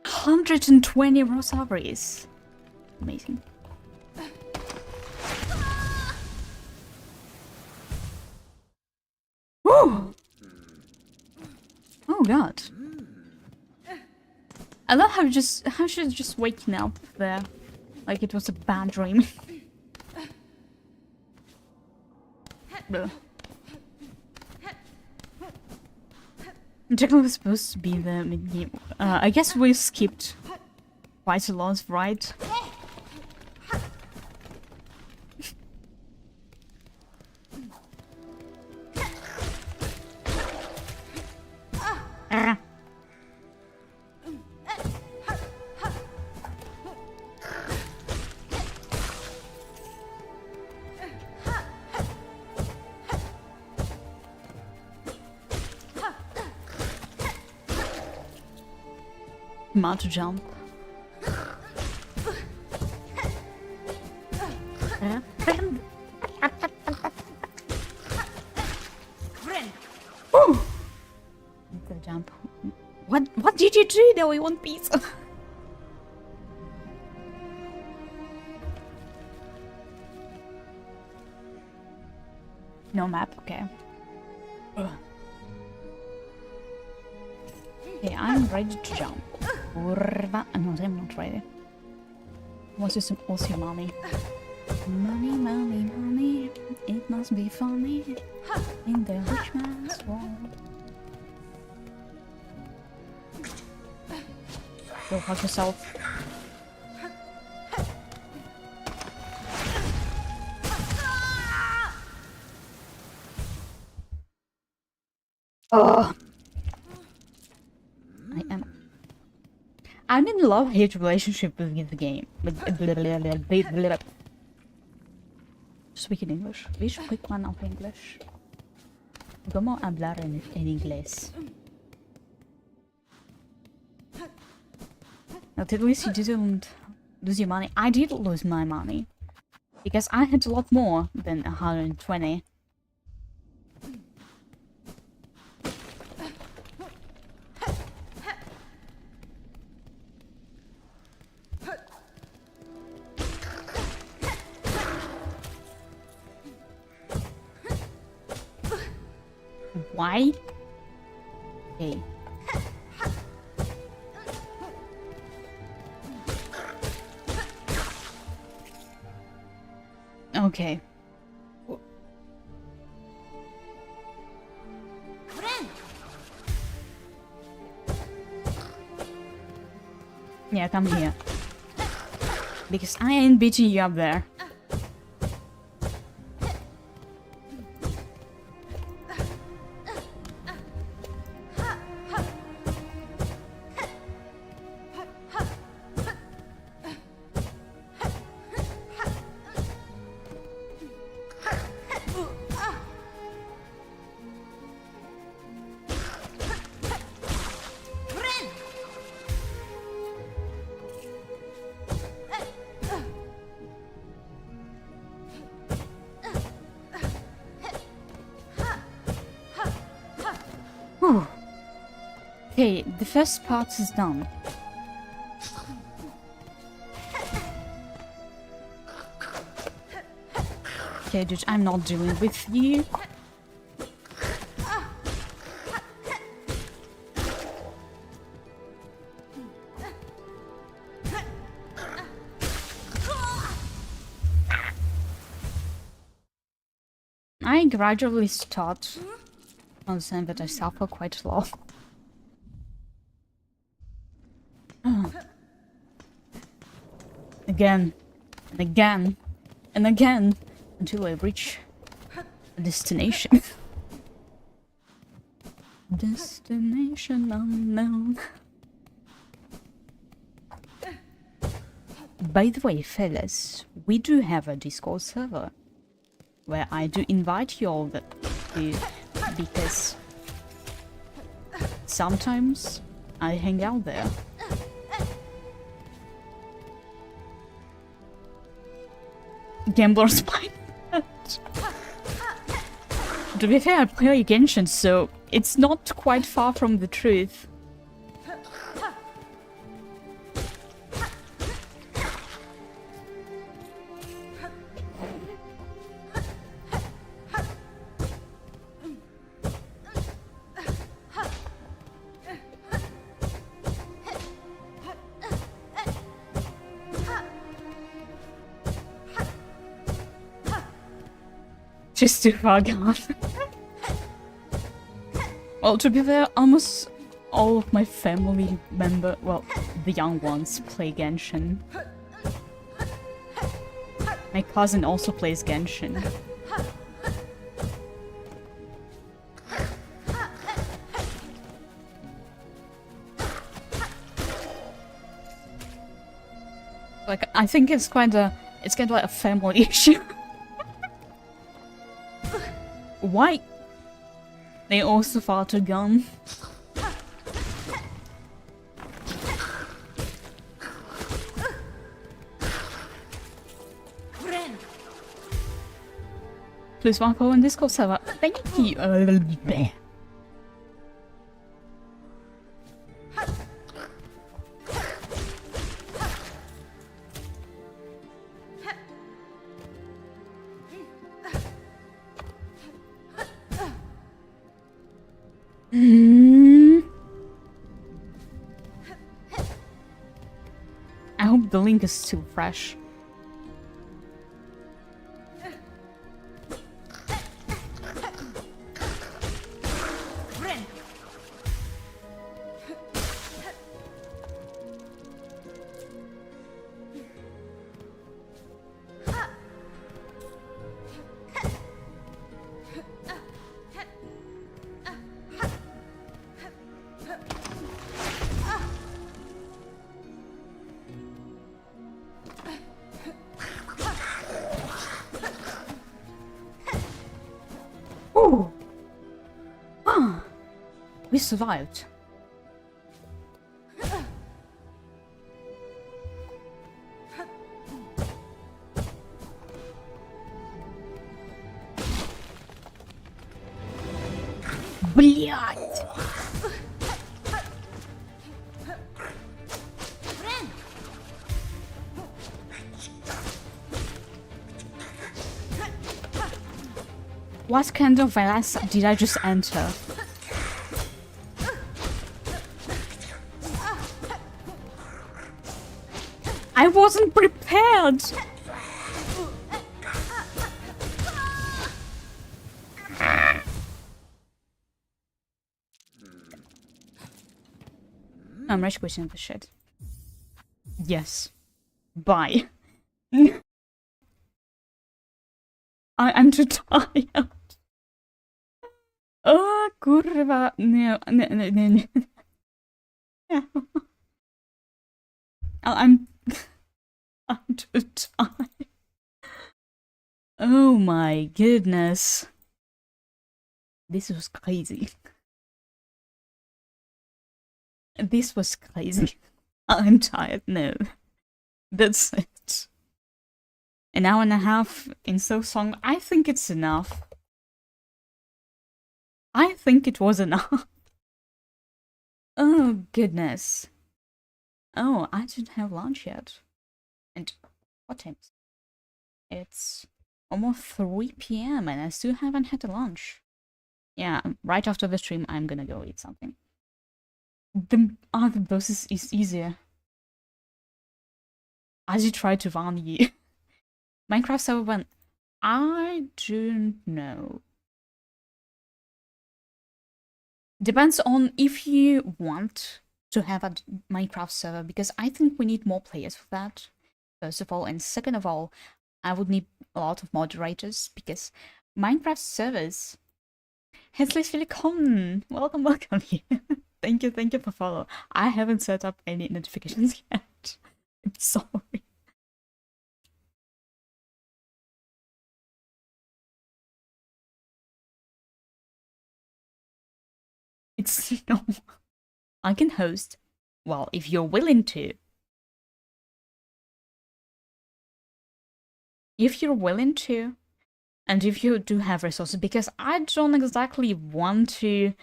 120 rosaries. Amazing. Woo! Oh god. I love how she's just waking up there. Like it was a bad dream. Technically supposed to be the mid-game. I guess we skipped quite a lot, right? I'm out to jump. Oh! The jump. What did you do though in one piece? No map, okay. Okay, I'm ready to jump. No, I'm not ready. What's this also mommy? Mommy, mommy, mommy, it must be funny in the rich man's world. Go hug yourself. I'm in a love-hate relationship with the game. Speak in English. Which quick one of English? ¿Cómo hablar en inglés? At least you didn't lose your money. I did lose my money. Because I had a lot more than 120. Why? Okay. Okay. Yeah, come here. Because I ain't beating you up there. Okay, the first part is done. Okay, dude, I'm not dealing with you. I gradually start to understand that I suffer quite a lot. Again, and again, and again, until I reach a destination. Destination unknown. By the way, fellas, we do have a Discord server where I do invite you all to, because sometimes I hang out there. Gambler's Mind. To be fair, I play Genshin, so it's not quite far from the truth. Just too far gone. Well, to be fair, almost all of my family well, the young ones, play Genshin. My cousin also plays Genshin. Like, I think it's kind of like a family issue. Why? They also fought a gun. Please one call in Discord server. Thank you. I hope the link is still fresh. We survived. Блядь! What kind of ass did I just enter? I wasn't prepared! I'm rage quitting this shit. Yes. Bye. I'm too tired. Oh, kurwa. No. I'm too tired. Oh my goodness. This was crazy. This was crazy. I'm tired. No. That's it. An hour and a half in Silksong. I think it's enough. I think it was enough. Oh, goodness. Oh, I didn't have lunch yet. And what time is it? It's almost 3 PM and I still haven't had a lunch. Yeah, right after the stream, I'm gonna go eat something. The other bosses is easier. As you try to warn you. Minecraft server 1. I don't know. Depends on if you want to have a Minecraft server, because I think we need more players for that, first of all, and second of all, I would need a lot of moderators, because Minecraft servers... Herzlich willkommen! Welcome here. Thank you for follow. I haven't set up any notifications yet. I'm sorry. It's no... I can host. Well, if you're willing to. If you're willing to. And if you do have resources, because I don't exactly want to,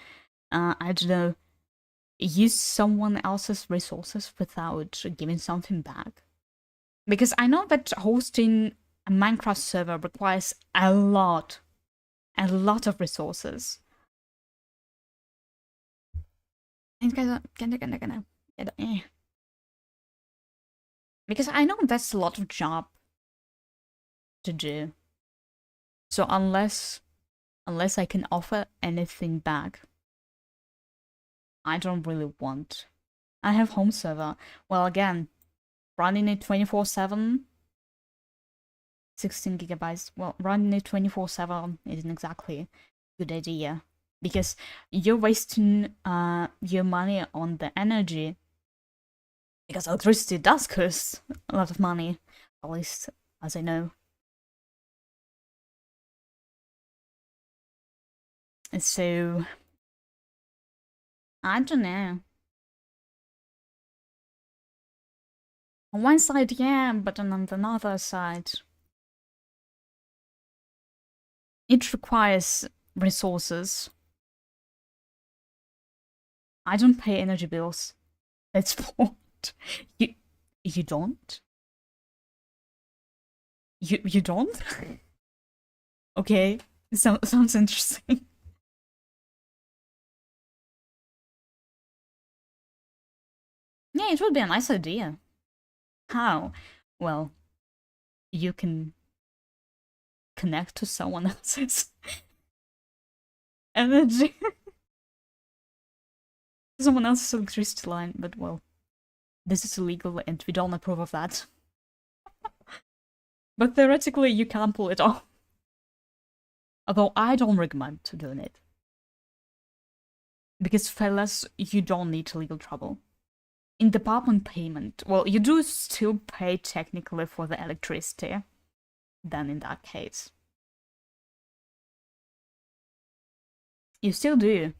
I don't know, use someone else's resources without giving something back. Because I know that hosting a Minecraft server requires a lot of resources. And because I know that's a lot of job to do. So unless I can offer anything back, I don't really want. I have home server. Well, again, running it 24/7, 16 gigabytes. Well, running it 24/7 isn't exactly a good idea, because you're wasting your money on the energy, because electricity does cost a lot of money, at least as I know. So I don't know. On one side, yeah, but on another side, it requires resources. I don't pay energy bills. That's point. You don't? You don't? Okay, sounds interesting. Yeah, it would be a nice idea. How? Well, you can connect to someone else's energy. Someone else's electricity line, but well, this is illegal and we don't approve of that. But theoretically, you can pull it off. Although I don't recommend doing it. Because fellas, you don't need legal trouble. In department payment, well, you do still pay technically for the electricity, then in that case. You still do.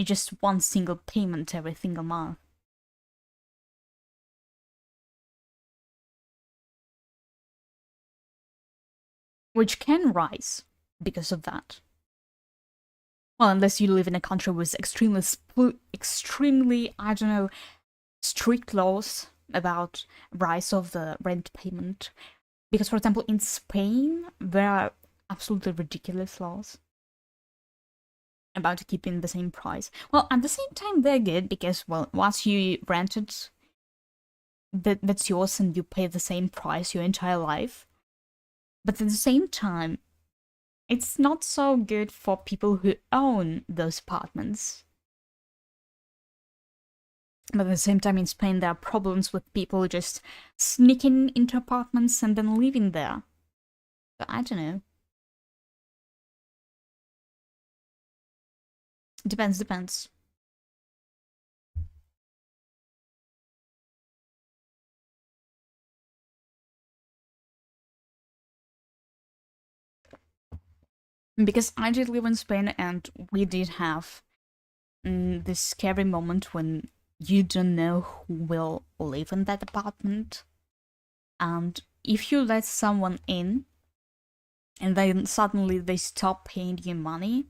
It's just one single payment every single month. Which can rise because of that. Well, unless you live in a country with extremely, I don't know, strict laws about rise of the rent payment. Because, for example, in Spain, there are absolutely ridiculous laws about keeping the same price. Well, at the same time, they're good because, well, once you rent it, that's yours and you pay the same price your entire life. But at the same time, it's not so good for people who own those apartments. But at the same time, in Spain, there are problems with people just sneaking into apartments and then living there. But I don't know. Depends. Because I did live in Spain and we did have this scary moment when you don't know who will live in that apartment. And if you let someone in and then suddenly they stop paying you money,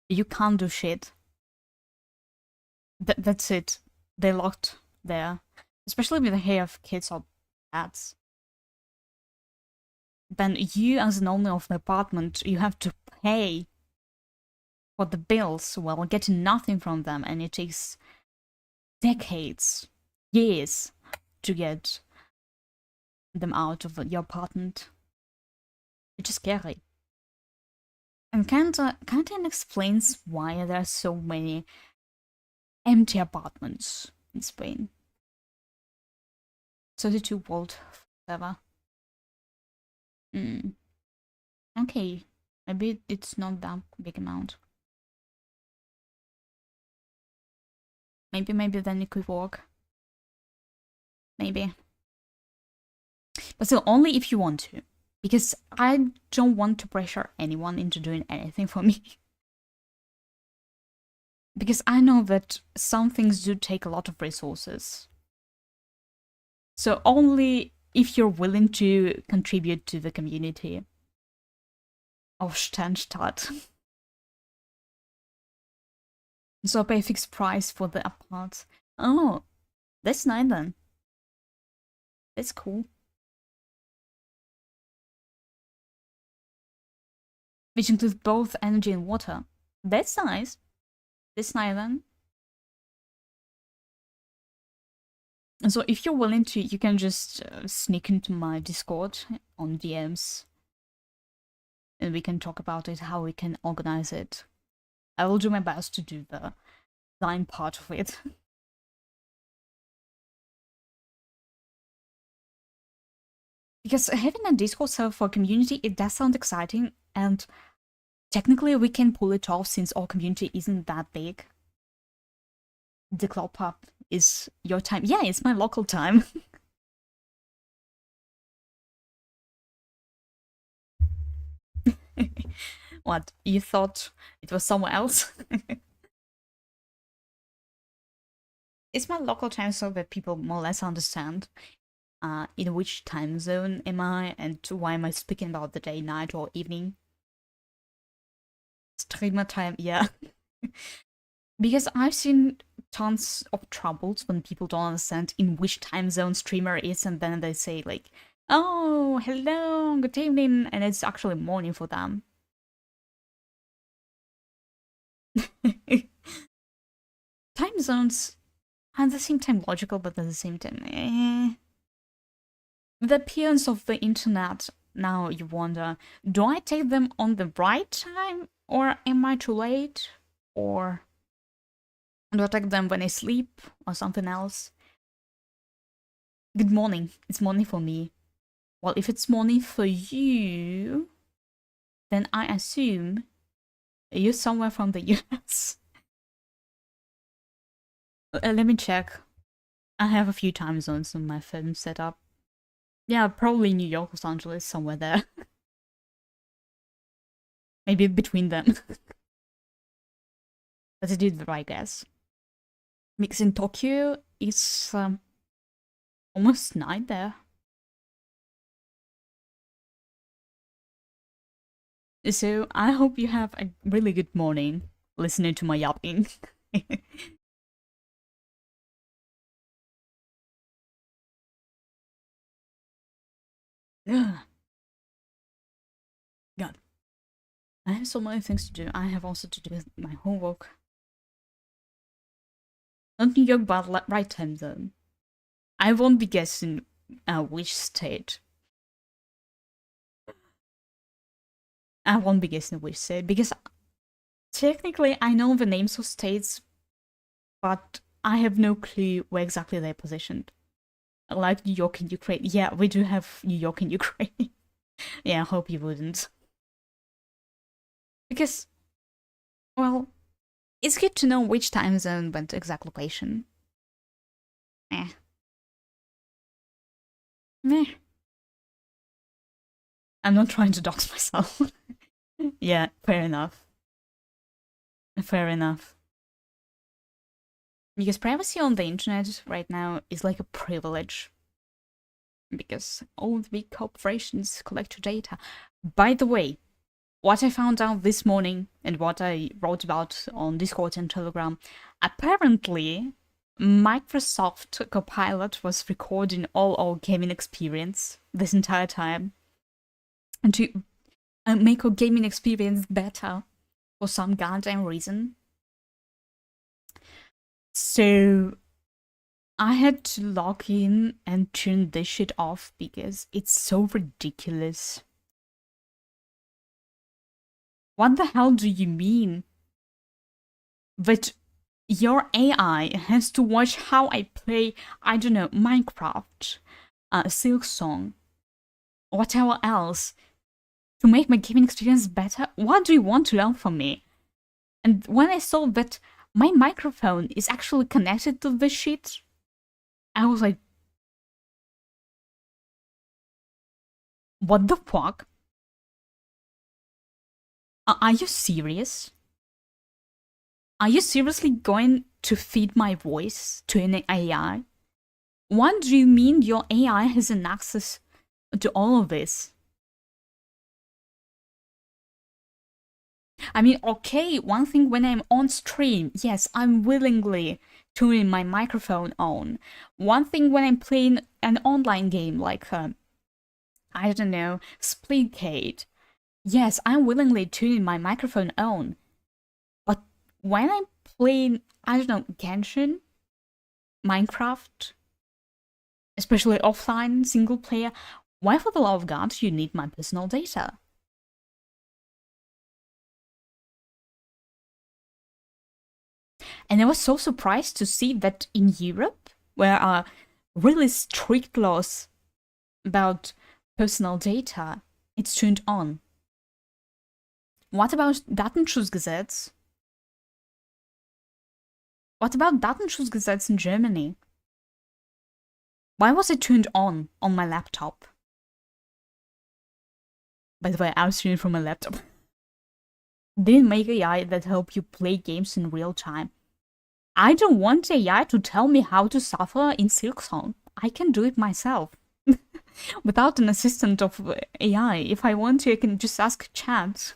you can't do shit. That's it. They're locked there. Especially when they have kids or pets. Then you, as an owner of the apartment, you have to pay for the bills while getting nothing from them, and it takes decades, years, to get them out of your apartment. It's scary. And kinda explains why there are so many empty apartments in Spain. 32-volt forever. Okay, maybe it's not that big amount. Maybe then it could work. Maybe. But still, only if you want to. Because I don't want to pressure anyone into doing anything for me. Because I know that some things do take a lot of resources. So only if you're willing to contribute to the community of Sternstadt. So pay a fixed price for the apartments. Oh, that's nice then. That's cool. Which includes both energy and water. That's nice. That's nice then. And so if you're willing to, you can just sneak into my Discord on DMs. And we can talk about it, how we can organize it. I will do my best to do the design part of it. Because having a Discord server for community, it does sound exciting, and technically we can pull it off since our community isn't that big. The clock up is your time. Yeah, it's my local time. What, you thought it was somewhere else? It's my local time so that people more or less understand in which time zone am I and why am I speaking about the day, night, or evening. Streamer time, yeah. Because I've seen tons of troubles when people don't understand in which time zone streamer is, and then they say like, oh, hello, good evening, and it's actually morning for them. Time zones are at the same time logical, but at the same time, The appearance of the internet, now you wonder, do I take them on the right time, or am I too late, or do I take them when I sleep, or something else? Good morning. It's morning for me. Well, if it's morning for you, then I assume you're somewhere from the US. Let me check. I have a few time zones on my phone set up. Yeah, probably New York, Los Angeles, somewhere there. Maybe between them. But I did the right guess. Because in Tokyo, it's almost night there. So I hope you have a really good morning listening to my yapping. God, I have so many things to do. I have also to do my homework. Not New York, but right time zone. I won't be guessing which state. I won't be guessing which state because technically I know the names of states, but I have no clue where exactly they're positioned. Like New York and Ukraine. Yeah, we do have New York and Ukraine. Yeah, I hope you wouldn't. Because, well, it's good to know which time zone went to exact location. Eh. Meh. I'm not trying to dox myself. Yeah, fair enough. Fair enough. Because privacy on the internet right now is like a privilege. Because all the big corporations collect your data. By the way, what I found out this morning and what I wrote about on Discord and Telegram, apparently Microsoft Copilot was recording all our gaming experience this entire time. And to make our gaming experience better for some goddamn reason. So I had to log in and turn this shit off because it's so ridiculous. What the hell do you mean that your AI has to watch how I play, I don't know, Minecraft, Silksong, whatever else, to make my gaming experience better? What do you want to learn from me? And when I saw that my microphone is actually connected to this shit, I was like, what the fuck? Are you serious? Are you seriously going to feed my voice to an AI? What do you mean your AI has an access to all of this? I mean, okay, one thing when I'm on stream, yes, I'm willingly tuning my microphone on. One thing when I'm playing an online game like, I don't know, Splitgate, yes, I'm willingly tuning my microphone on. But when I'm playing, I don't know, Genshin, Minecraft, especially offline, single player, why for the love of God do you need my personal data? And I was so surprised to see that in Europe, where are really strict laws about personal data, it's turned on. What about Datenschutzgesetz? What about Datenschutzgesetz in Germany? Why was it turned on my laptop? By the way, I was streaming from my laptop. Didn't make AI that help you play games in real time. I don't want AI to tell me how to suffer in Silksong. I can do it myself. Without an assistant of AI. If I want to, I can just ask chat.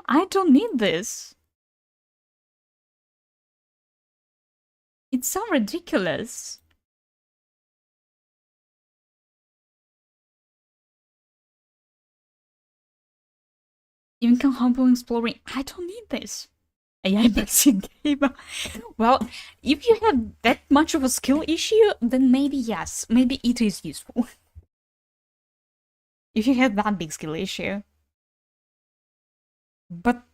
I don't need this. It's so ridiculous. Even comfortable exploring. I don't need this. AI backseat gamer. Well, if you have that much of a skill issue, then maybe yes. Maybe it is useful. If you have that big skill issue. But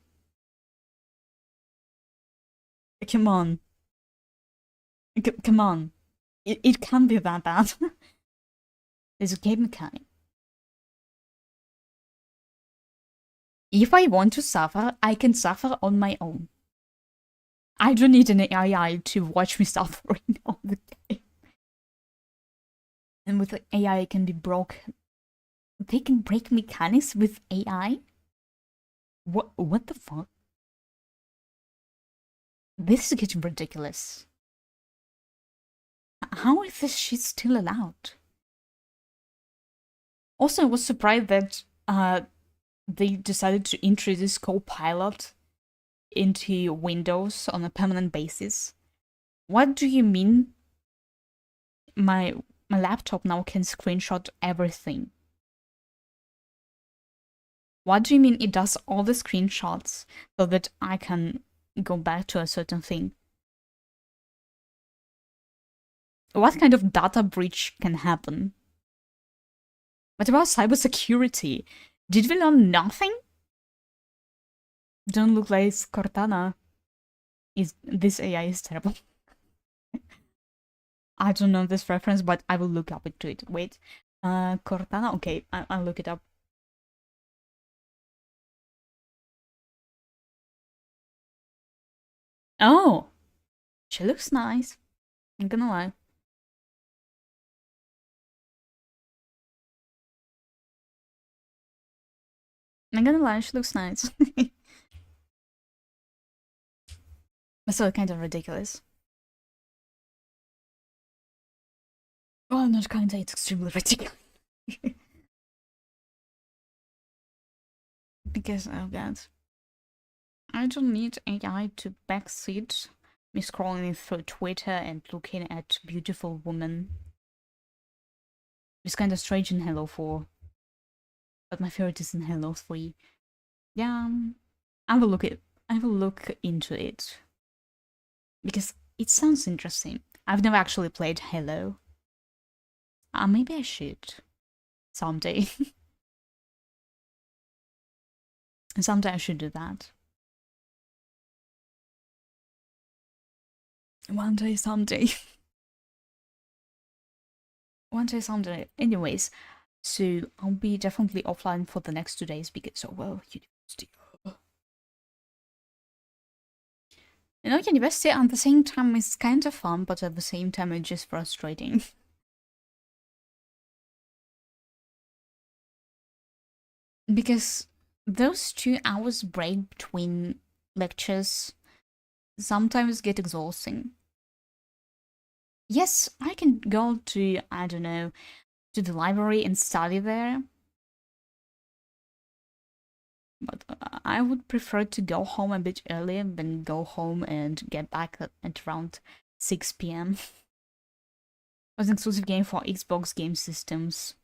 come on. Come on. It can't be that bad. There's a game mechanic. If I want to suffer, I can suffer on my own. I don't need an AI to watch me suffering all the game. And with AI, I can be broken. They can break mechanics with AI? What the fuck? This is getting ridiculous. How is this shit still allowed? Also, I was surprised that they decided to introduce Copilot into Windows on a permanent basis. What do you mean my laptop now can screenshot everything? What do you mean it does all the screenshots so that I can go back to a certain thing? What kind of data breach can happen? What about cybersecurity? Did we learn nothing? Don't look like Cortana. This AI is terrible. I don't know this reference, but I will look up into it. Wait. Cortana? Okay, I'll look it up. Oh! She looks nice. I'm gonna lie. I'm gonna lie, she looks nice. But still kind of ridiculous. Well, not kinda, it's extremely ridiculous. Because, oh god. I don't need AI to backseat me scrolling through Twitter and looking at beautiful women. It's kind of strange in Halo 4. But my favorite is in Halo 3. Yeah, I will look into it. Because it sounds interesting. I've never actually played Halo. Maybe I should. Someday. Someday I should do that. One day, someday. One day, someday. Anyways, so I'll be definitely offline for the next 2 days because, oh well, university. You know, university at the same time is kind of fun, but at the same time it's just frustrating. Because those 2 hours break between lectures sometimes get exhausting. Yes, I can go to, I don't know, to the library and study there. But I would prefer to go home a bit earlier than go home and get back at around 6 p.m. It was an exclusive game for Xbox game systems.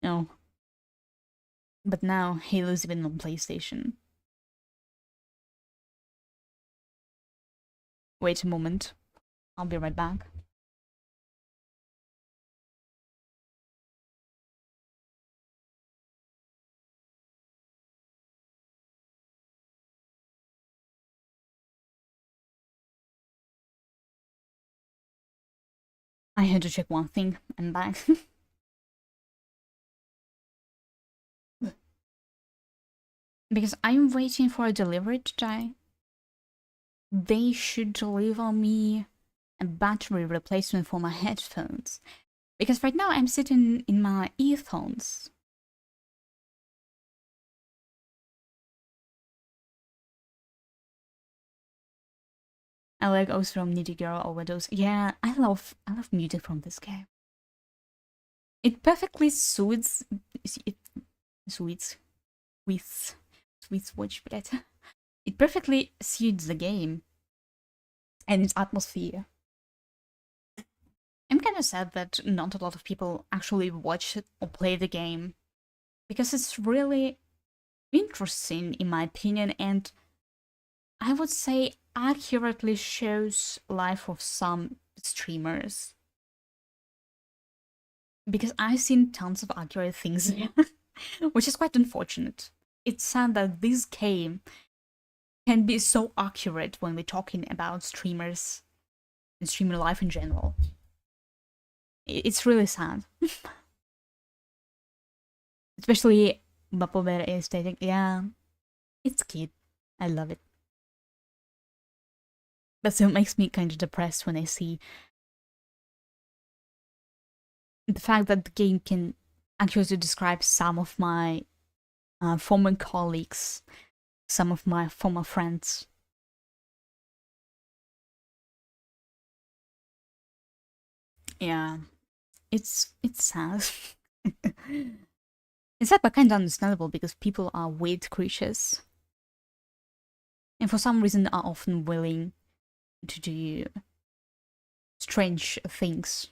No. But now Halo's even on PlayStation. Wait a moment. I'll be right back. I had to check one thing. I'm back. Because I'm waiting for a delivery today. They should deliver me a battery replacement for my headphones. Because right now I'm sitting in my earphones. I like O's from Nitty Girl Overdose. Yeah, I love music from this game. It perfectly suits watch better. It perfectly suits the game and its atmosphere. I'm kind of sad that not a lot of people actually watch or play the game because it's really interesting in my opinion, and I would say accurately shows life of some streamers. Because I've seen tons of accurate things, which is quite unfortunate. It's sad that this game can be so accurate when we're talking about streamers and streamer life in general. It's really sad. Especially Bapobera aesthetic. Yeah, it's cute. I love it. But still makes me kind of depressed when I see the fact that the game can actually to describe some of my former colleagues, some of my former friends. Yeah, it's sad. It's sad, but kind of understandable because people are weird creatures, and for some reason are often willing to do strange things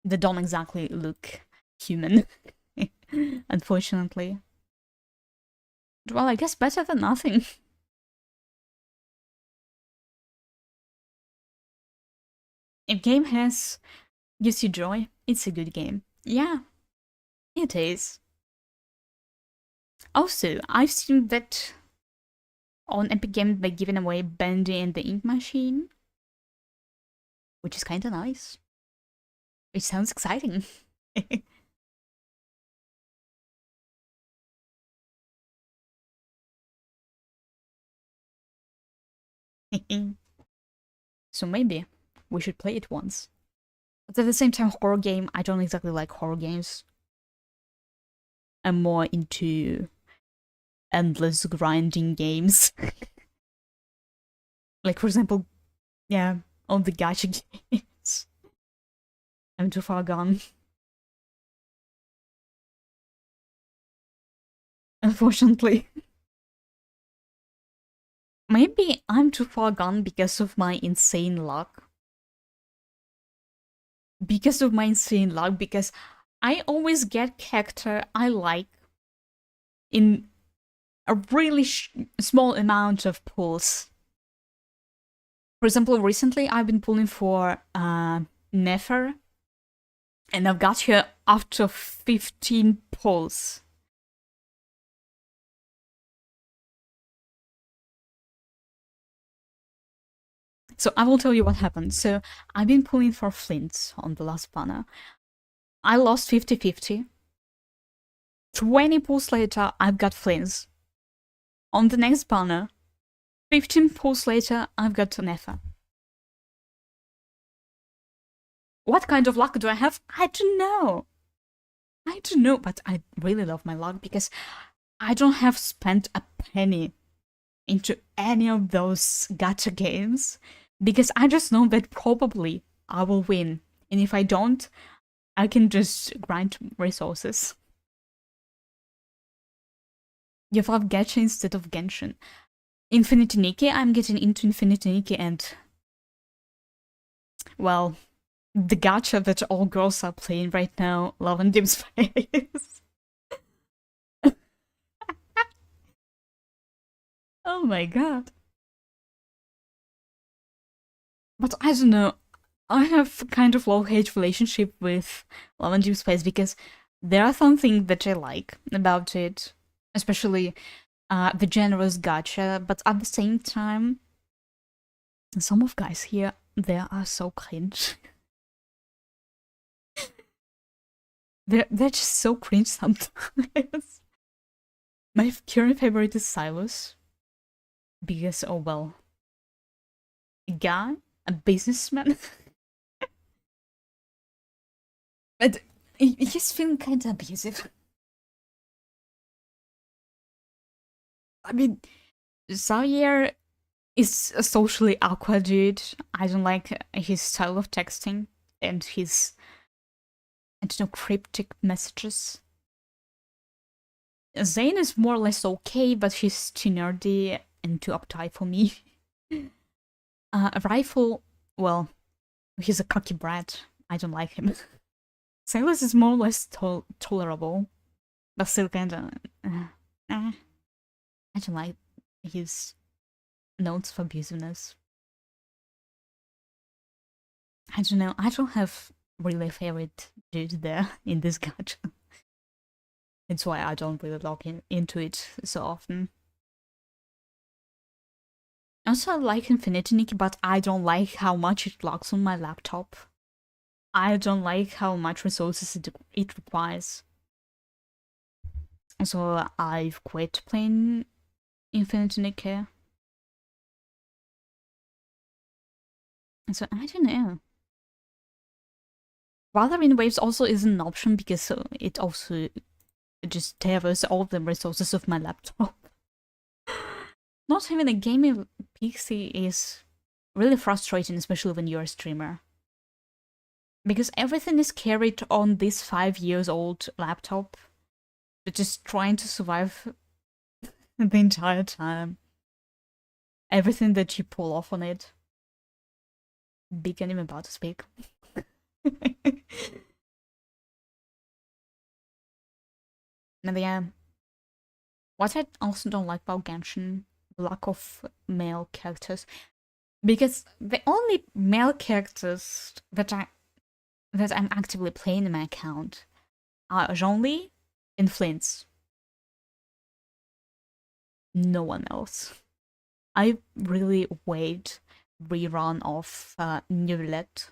that don't exactly look human. Unfortunately. Well, I guess better than nothing. If game gives you joy, it's a good game. Yeah, it is. Also, I've seen that on Epic Games by giving away Bendy and the Ink Machine, which is kinda nice. It sounds exciting. So maybe we should play it once. But at the same time, horror game, I don't exactly like horror games. I'm more into endless grinding games. Like, for example, yeah, on the gacha games. I'm too far gone. Unfortunately. Maybe I'm too far gone because of my insane luck. Because I always get character I like in a really small amount of pulls. For example, recently I've been pulling for Nefer, and I've got her after 15 pulls. So I will tell you what happened. So I've been pulling for Flint on the last banner. I lost 50-50. 20 pulls later, I've got Flints. On the next banner, 15 pulls later, I've got Nefer. What kind of luck do I have? I don't know. But I really love my luck because I don't have spent a penny into any of those gacha games because I just know that probably I will win. And if I don't, I can just grind resources. You have gacha instead of Genshin. Infinity Nikki, I'm getting into Infinity Nikki and, well, the gacha that all girls are playing right now, Love and Dim Space. Oh my god. But I don't know. I have kind of love-hate relationship with Love and Dim Space because there are some things that I like about it, especially the generous gacha, but at the same time, some of guys here, they are so cringe. They're just so cringe sometimes. My current favorite is Silas. Because, oh well, a guy, a businessman. But he's feeling kind of abusive. I mean, Xavier is a socially awkward dude. I don't like his style of texting and his, I don't know, cryptic messages. Zane is more or less okay, but he's too nerdy and too uptight for me. Rifle, well, he's a cocky brat. I don't like him. Silas is more or less tolerable, but still kinda. I don't like his notes for abusiveness. I don't know. I don't have really favorite dude there in this gacha. That's why I don't really log into it so often. Also, I like Infinity Nikki, but I don't like how much it logs on my laptop. I don't like how much resources it requires. So I've quit playing Infinity Nikki. So I don't know. Rather in waves also is an option because it also just tears all the resources of my laptop. Not having a gaming PC is really frustrating, especially when you're a streamer. Because everything is carried on this 5 years old laptop, but just trying to survive the entire time. Everything that you pull off on it. Big anime about to speak. And yeah, what I also don't like about Genshin, the lack of male characters. Because the only male characters that I'm actively playing in my account are Zhongli and Flints. No one else. I really wait rerun of Newlet.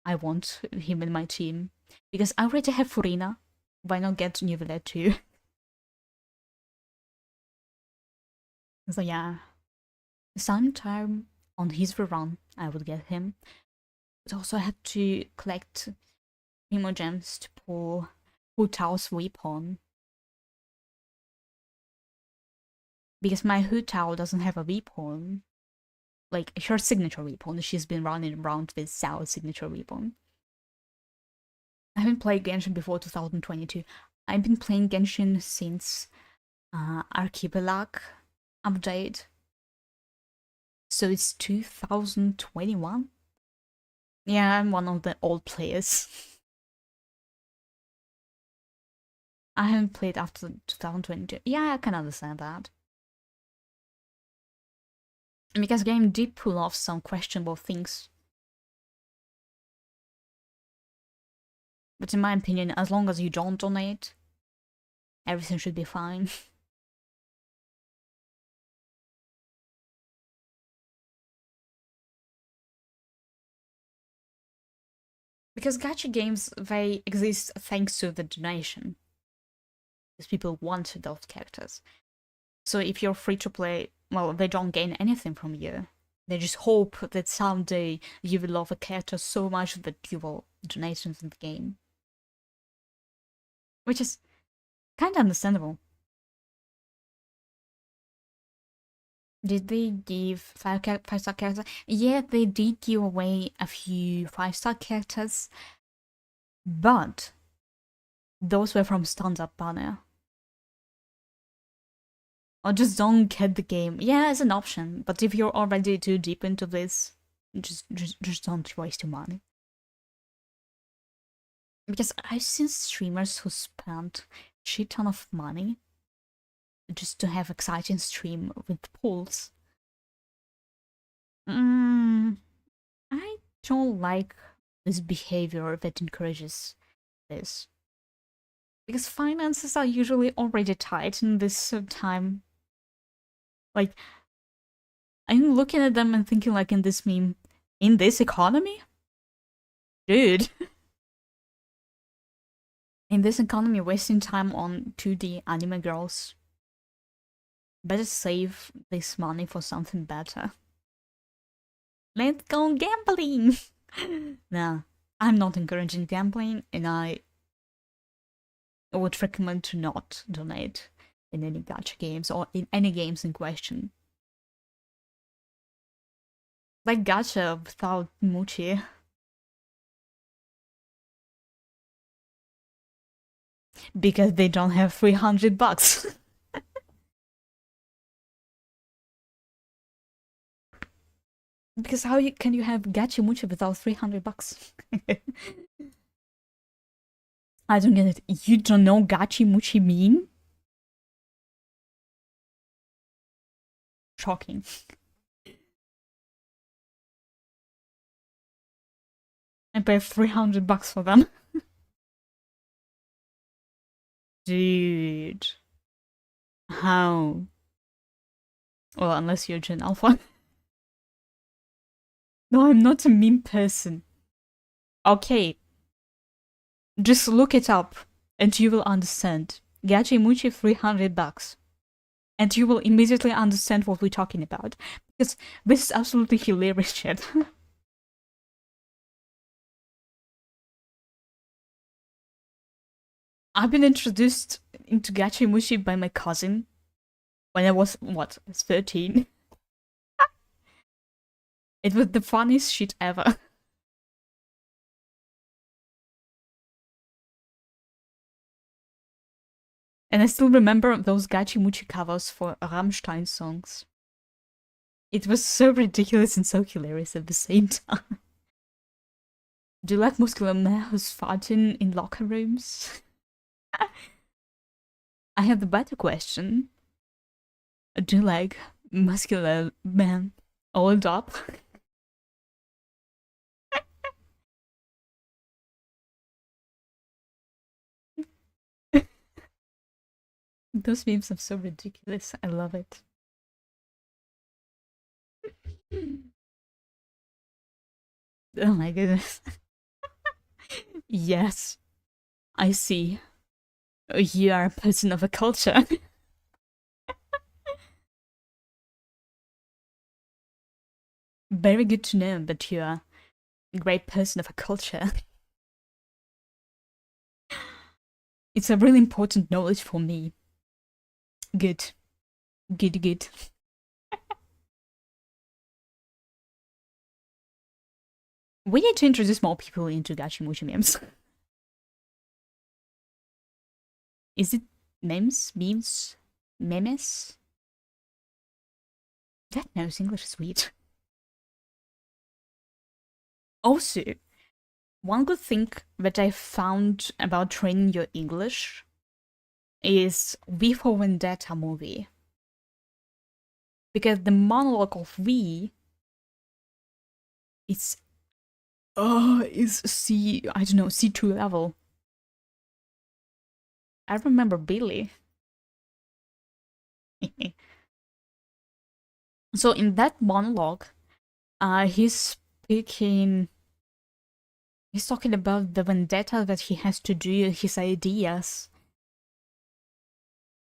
I want him in my team. Because I already have Furina. Why not get Newlet too? So yeah. Sometime on his rerun, I would get him. But also I had to collect Primo Gems to pull Hu Tao's weapon. Because my Hu Tao doesn't have a weapon. Like, her signature weapon. She's been running around with Xiao's signature weapon. I haven't played Genshin before 2022. I've been playing Genshin since Archipelago update. So it's 2021? Yeah, I'm one of the old players. I haven't played after 2022. Yeah, I can understand that. Because the game did pull off some questionable things. But in my opinion, as long as you don't donate, everything should be fine. Because gacha games, they exist thanks to the donation. Because people want those characters. So if you're free to play, well, they don't gain anything from you. They just hope that someday you will love a character so much that you will donate into the game. Which is kind of understandable. Did they give 5-star characters? Yeah, they did give away a few 5-star characters, but those were from stand-up banner. Or just don't get the game. Yeah, it's an option, but if you're already too deep into this, just don't waste your money. Because I've seen streamers who spent a shit ton of money just to have exciting stream with pulls. I don't like this behavior that encourages this. Because finances are usually already tight in this time. Like, I'm looking at them and thinking like in this meme, in this economy? Dude. In this economy, wasting time on 2D anime girls. Better save this money for something better. Let's go gambling! Nah, I'm not encouraging gambling, and I would recommend to not donate in any gacha games or in any games in question. Like gacha without Muchi. Because they don't have $300. Because how can you have gacha Muchi without $300? I don't get it. You don't know gachi muchi mean? Shocking. I pay $300 for them. Dude. How? Well, unless you're Gen Alpha. No, I'm not a meme person. Okay. Just look it up and you will understand. Gachi Muchi $300. And you will immediately understand what we're talking about. Because this is absolutely hilarious shit. I've been introduced into Gachimushi by my cousin when I was, what, 13? It was the funniest shit ever. And I still remember those Gachimuchi covers for Rammstein songs. It was so ridiculous and so hilarious at the same time. Do you like muscular men who's farting in locker rooms? I have the better question. Do you like muscular men oiled up? Those memes are so ridiculous. I love it. Oh my goodness. Yes, I see. You are a person of a culture. Very good to know that you are a great person of a culture. It's a really important knowledge for me. Good. Good, good. We need to introduce more people into Gachimushi memes. Is it memes? Memes? Memes? That knows English is weird. Also, one good thing that I found about training your English is V for Vendetta movie. Because the monologue of V is C, I don't know, C2 level. I remember Billy. So in that monologue, he's talking about the vendetta that he has to do, his ideas,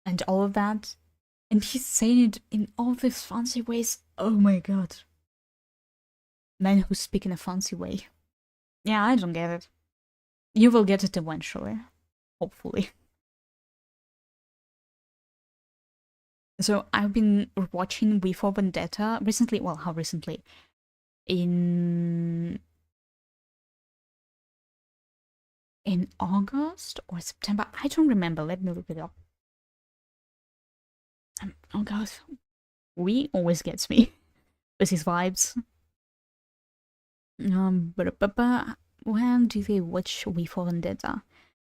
and all of that. And he's saying it in all these fancy ways. Oh my god. Men who speak in a fancy way. Yeah, I don't get it. You will get it eventually. Hopefully. So I've been watching V for Vendetta recently. Well, how recently? In August or September? I don't remember. Let me look it up. Oh god. V always gets me with his vibes. When do they watch V for Vendetta?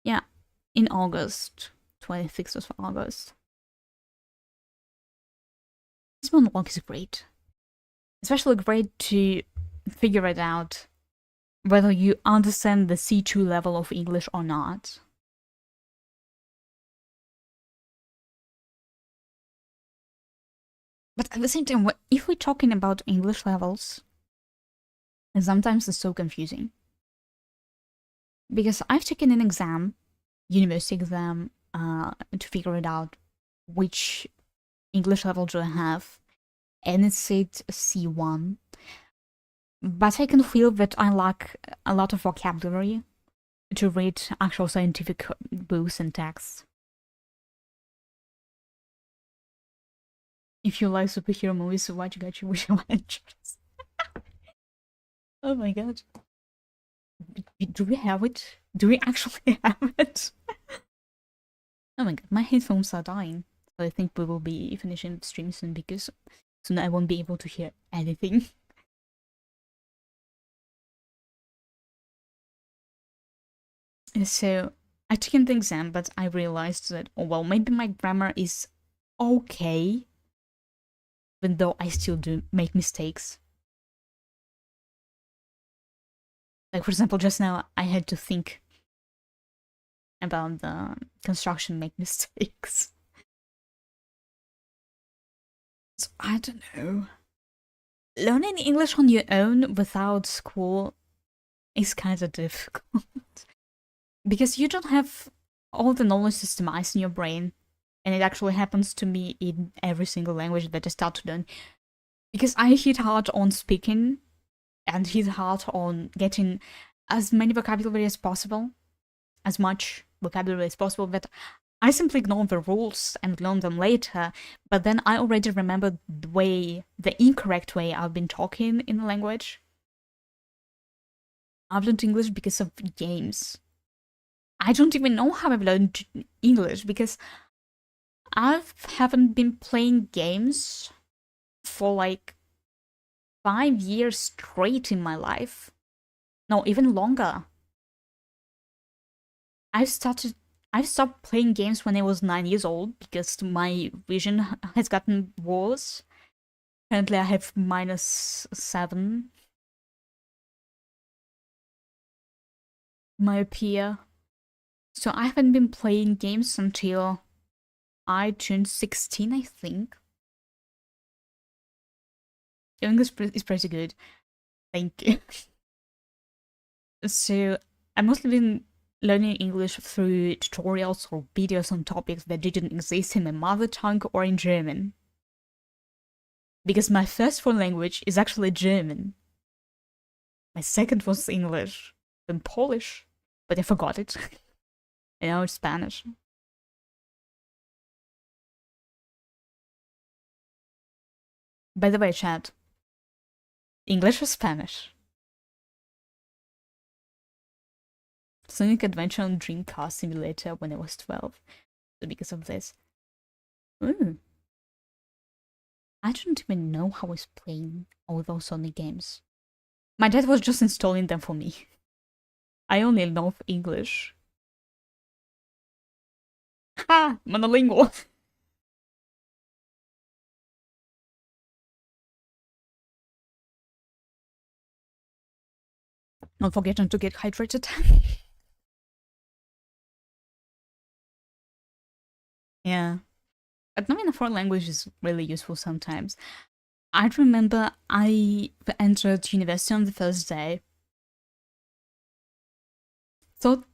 Yeah, in August. 26th of August. This monologue is great. Especially great to figure it out whether you understand the C2 level of English or not. But at the same time, if we're talking about English levels, sometimes it's so confusing. Because I've taken an exam, university exam, to figure it out which English level do I have, and it said C1. But I can feel that I lack a lot of vocabulary to read actual scientific books and texts. If you like superhero movies, watch Gachimushi Adventures. Oh my god. Do we have it? Do we actually have it? Oh my god, my headphones are dying. So I think we will be finishing the stream soon because soon I won't be able to hear anything. So I took the exam, but I realized that, oh well, maybe my grammar is okay, even though I still do make mistakes. Like, for example, just now I had to think about the construction make mistakes. So I don't know. Learning English on your own without school is kind of difficult. Because you don't have all the knowledge systemized in your brain. And it actually happens to me in every single language that I start to learn. Because I hit hard on speaking and hit hard on getting as many vocabulary as possible. As much vocabulary as possible, but I simply ignored the rules and learned them later, but then I already remember the incorrect way I've been talking in the language. I've learned English because of games. I don't even know how I've learned English because I haven't been playing games for like 5 years straight in my life. No, even longer. I've stopped playing games when I was 9 years old because my vision has gotten worse. Currently I have -7 myopia. So I haven't been playing games until I turned 16, I think. English is pretty good. Thank you. So I've mostly been learning English through tutorials or videos on topics that didn't exist in my mother tongue or in German. Because my first foreign language is actually German. My second was English, then Polish, but I forgot it. And now it's Spanish. By the way, chat, English or Spanish? Sonic Adventure on Dreamcast Simulator when I was 12. So because of this. Ooh. I don't even know how I was playing all those Sonic games. My dad was just installing them for me. I only love English. Ha! Monolingual! Not forgetting to get hydrated. Yeah. But knowing a foreign language is really useful sometimes. I remember I entered university on the first day. Co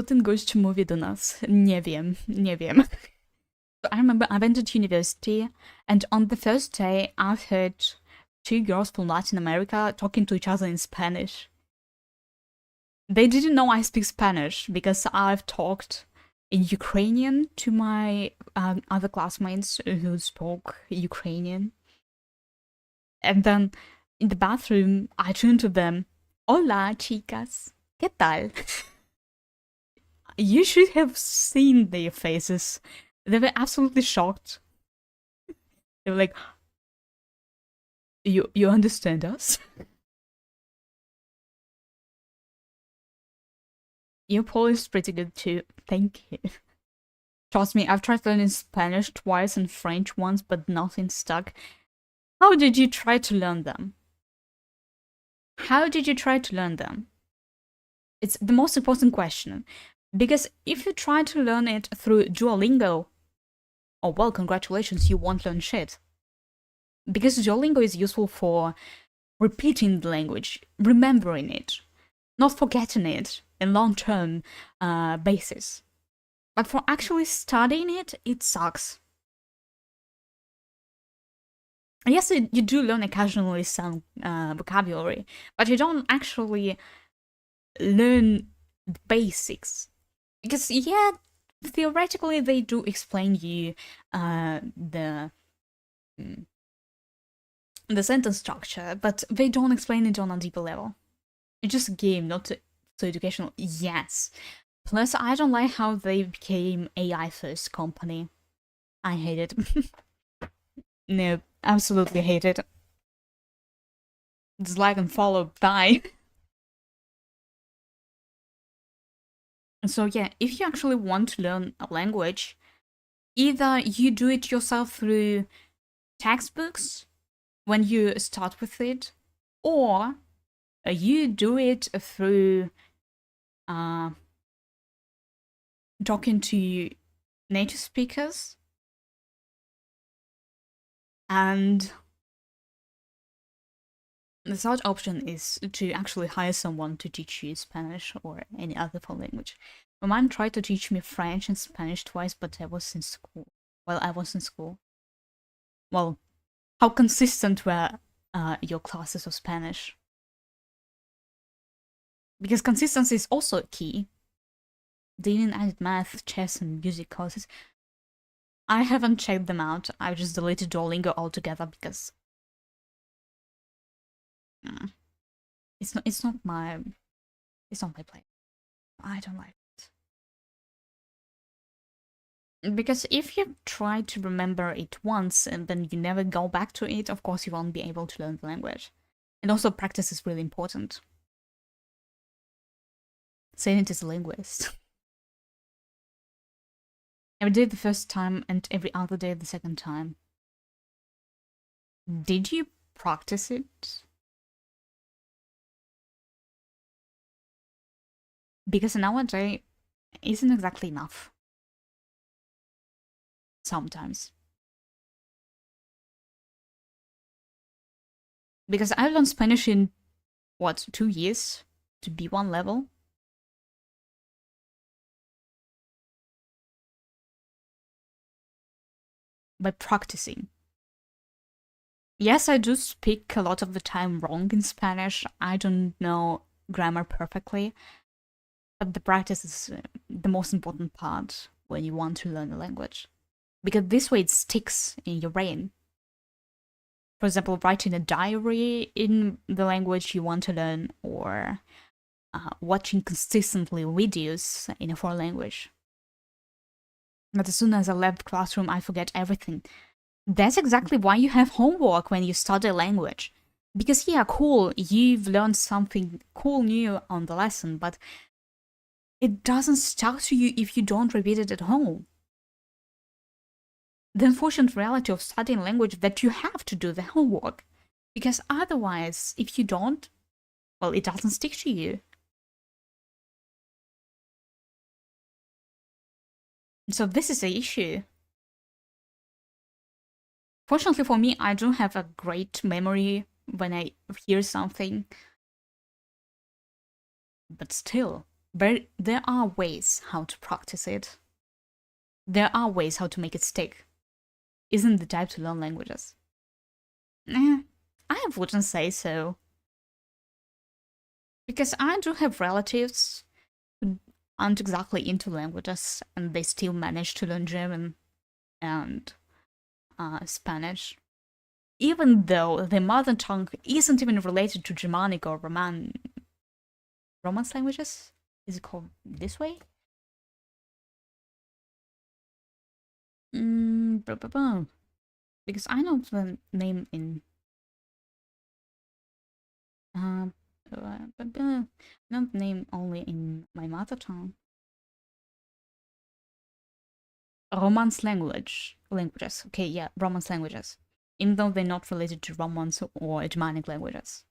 ten gość mówi do nas? Nie wiem, nie wiem. I remember I went to university, and on the first day, I've heard 2 girls from Latin America talking to each other in Spanish. They didn't know I speak Spanish because I've talked in Ukrainian to my other classmates who spoke Ukrainian. And then in the bathroom, I turned to them, Hola, chicas, ¿qué tal? You should have seen their faces. They were absolutely shocked. They were like, You understand us? Your Polish is pretty good too. Thank you. Trust me, I've tried learning Spanish twice and French once, but nothing stuck. How did you try to learn them? How did you try to learn them? It's the most important question. Because if you try to learn it through Duolingo, oh well, congratulations, you won't learn shit. Because Duolingo is useful for repeating the language, remembering it, not forgetting it in long-term basis. But for actually studying it, it sucks. Yes, you do learn occasionally some vocabulary, but you don't actually learn the basics. Because, yeah, theoretically they do explain you the sentence structure, but they don't explain it on a deeper level. It's just a game, not so educational. Yes. Plus, I don't like how they became AI first company. I hate it. No, absolutely hate it. Dislike and follow, bye. So yeah, if you actually want to learn a language, either you do it yourself through textbooks when you start with it, or you do it through talking to native speakers, and the third option is to actually hire someone to teach you Spanish or any other foreign language. My mom tried to teach me French and Spanish twice, but I was in school. Well, I was in school. Well, how consistent were your classes of Spanish? Because consistency is also key. They even added math, chess, and music courses. I haven't checked them out. I just deleted Duolingo altogether because it's not my play. I don't like it. Because if you try to remember it once and then you never go back to it, of course you won't be able to learn the language. And also practice is really important. Saying it as a linguist. Every day the first time and every other day the second time. Did you practice it? Because an hour a day isn't exactly enough. Sometimes. Because I learned Spanish in, what, 2 years? To B1 level? By practicing. Yes, I do speak a lot of the time wrong in Spanish. I don't know grammar perfectly. But the practice is the most important part when you want to learn a language. Because this way it sticks in your brain. For example, writing a diary in the language you want to learn, or watching consistently videos in a foreign language. But as soon as I left the classroom, I forget everything. That's exactly why you have homework when you study a language. Because yeah, cool, you've learned something cool new on the lesson, but it doesn't stuck to you if you don't repeat it at home. The unfortunate reality of studying language that you have to do the homework. Because otherwise, if you don't, well, it doesn't stick to you. So this is the issue. Fortunately for me, I don't have a great memory when I hear something. But still, there are ways how to practice it. There are ways how to make it stick. Isn't the type to learn languages? I wouldn't say so. Because I do have relatives who aren't exactly into languages and they still manage to learn German and Spanish. Even though their mother tongue isn't even related to Germanic or Romance languages? Is it called this way? Because I know the name in not name only in my mother tongue. Romance languages. Okay, yeah, Romance languages. Even though they're not related to Romance or Germanic languages.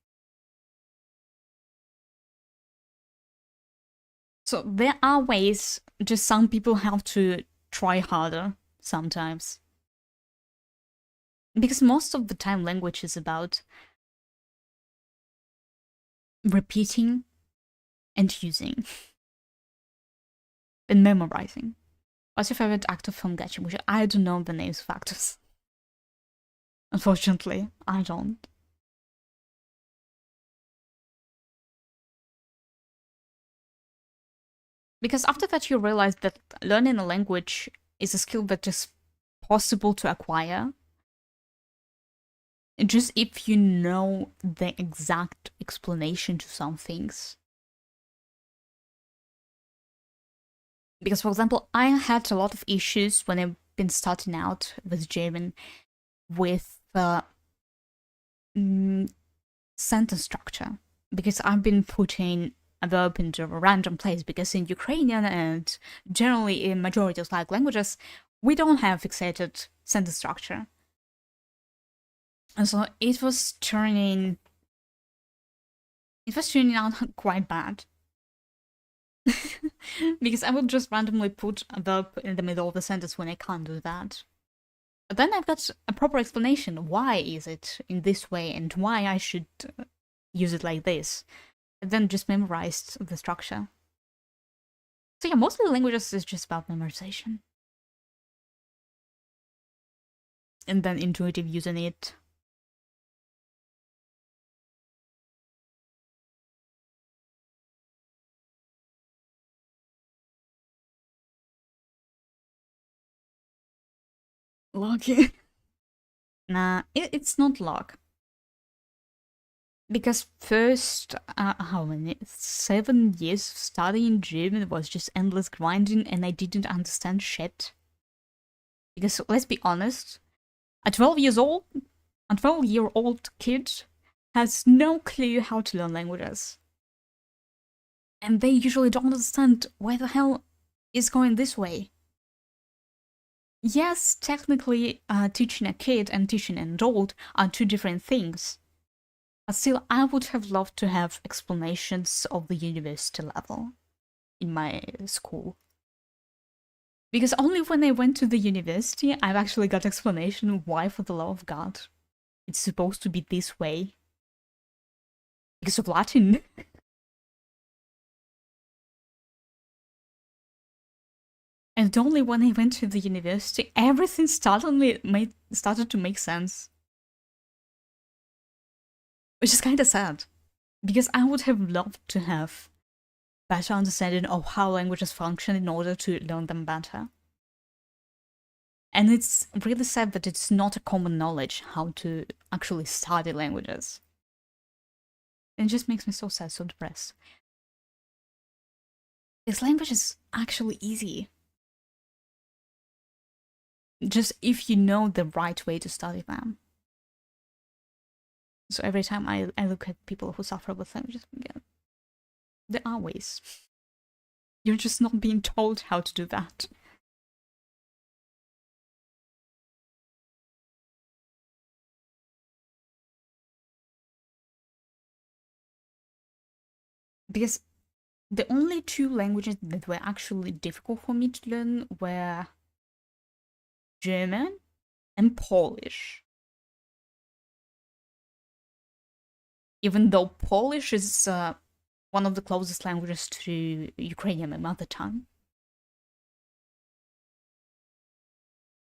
So there are ways, just some people have to try harder sometimes. Because most of the time language is about repeating and using and memorizing. What's your favorite actor film gacha? Which I don't know the names of actors. Unfortunately, I don't. Because after that you realize that learning a language is a skill that is possible to acquire. Just if you know the exact explanation to some things. Because, for example, I had a lot of issues when I've been starting out with German with sentence structure. Because I've been putting a verb into a random place. Because in Ukrainian and generally in majority of languages, we don't have fixated sentence structure. And so it was turning out quite bad. Because I would just randomly put a verb in the middle of the sentence when I can't do that. But then I've got a proper explanation. Why is it in this way and why I should use it like this. And then just memorized the structure. So yeah, most of the languages is just about memorization. And then intuitive using it. Lucky. Nah, it's not luck. Because first, how many? 7 years of studying German was just endless grinding and I didn't understand shit. Because let's be honest, a 12-year-old kid has no clue how to learn languages. And they usually don't understand why the hell is going this way. Yes, technically, teaching a kid and teaching an adult are two different things. But still, I would have loved to have explanations of the university level in my school. Because only when I went to the university, I've actually got explanation why, for the love of God, it's supposed to be this way. Because of Latin. And only when I went to the university, everything started to make sense. Which is kind of sad. Because I would have loved to have better understanding of how languages function in order to learn them better. And it's really sad that it's not a common knowledge how to actually study languages. It just makes me so sad, so depressed. This language is actually easy. Just if you know the right way to study them. So every time I look at people who suffer with languages, yeah, there are ways. You're just not being told how to do that. Because the only 2 languages that were actually difficult for me to learn were German and Polish. Even though Polish is one of the closest languages to Ukrainian, my mother tongue.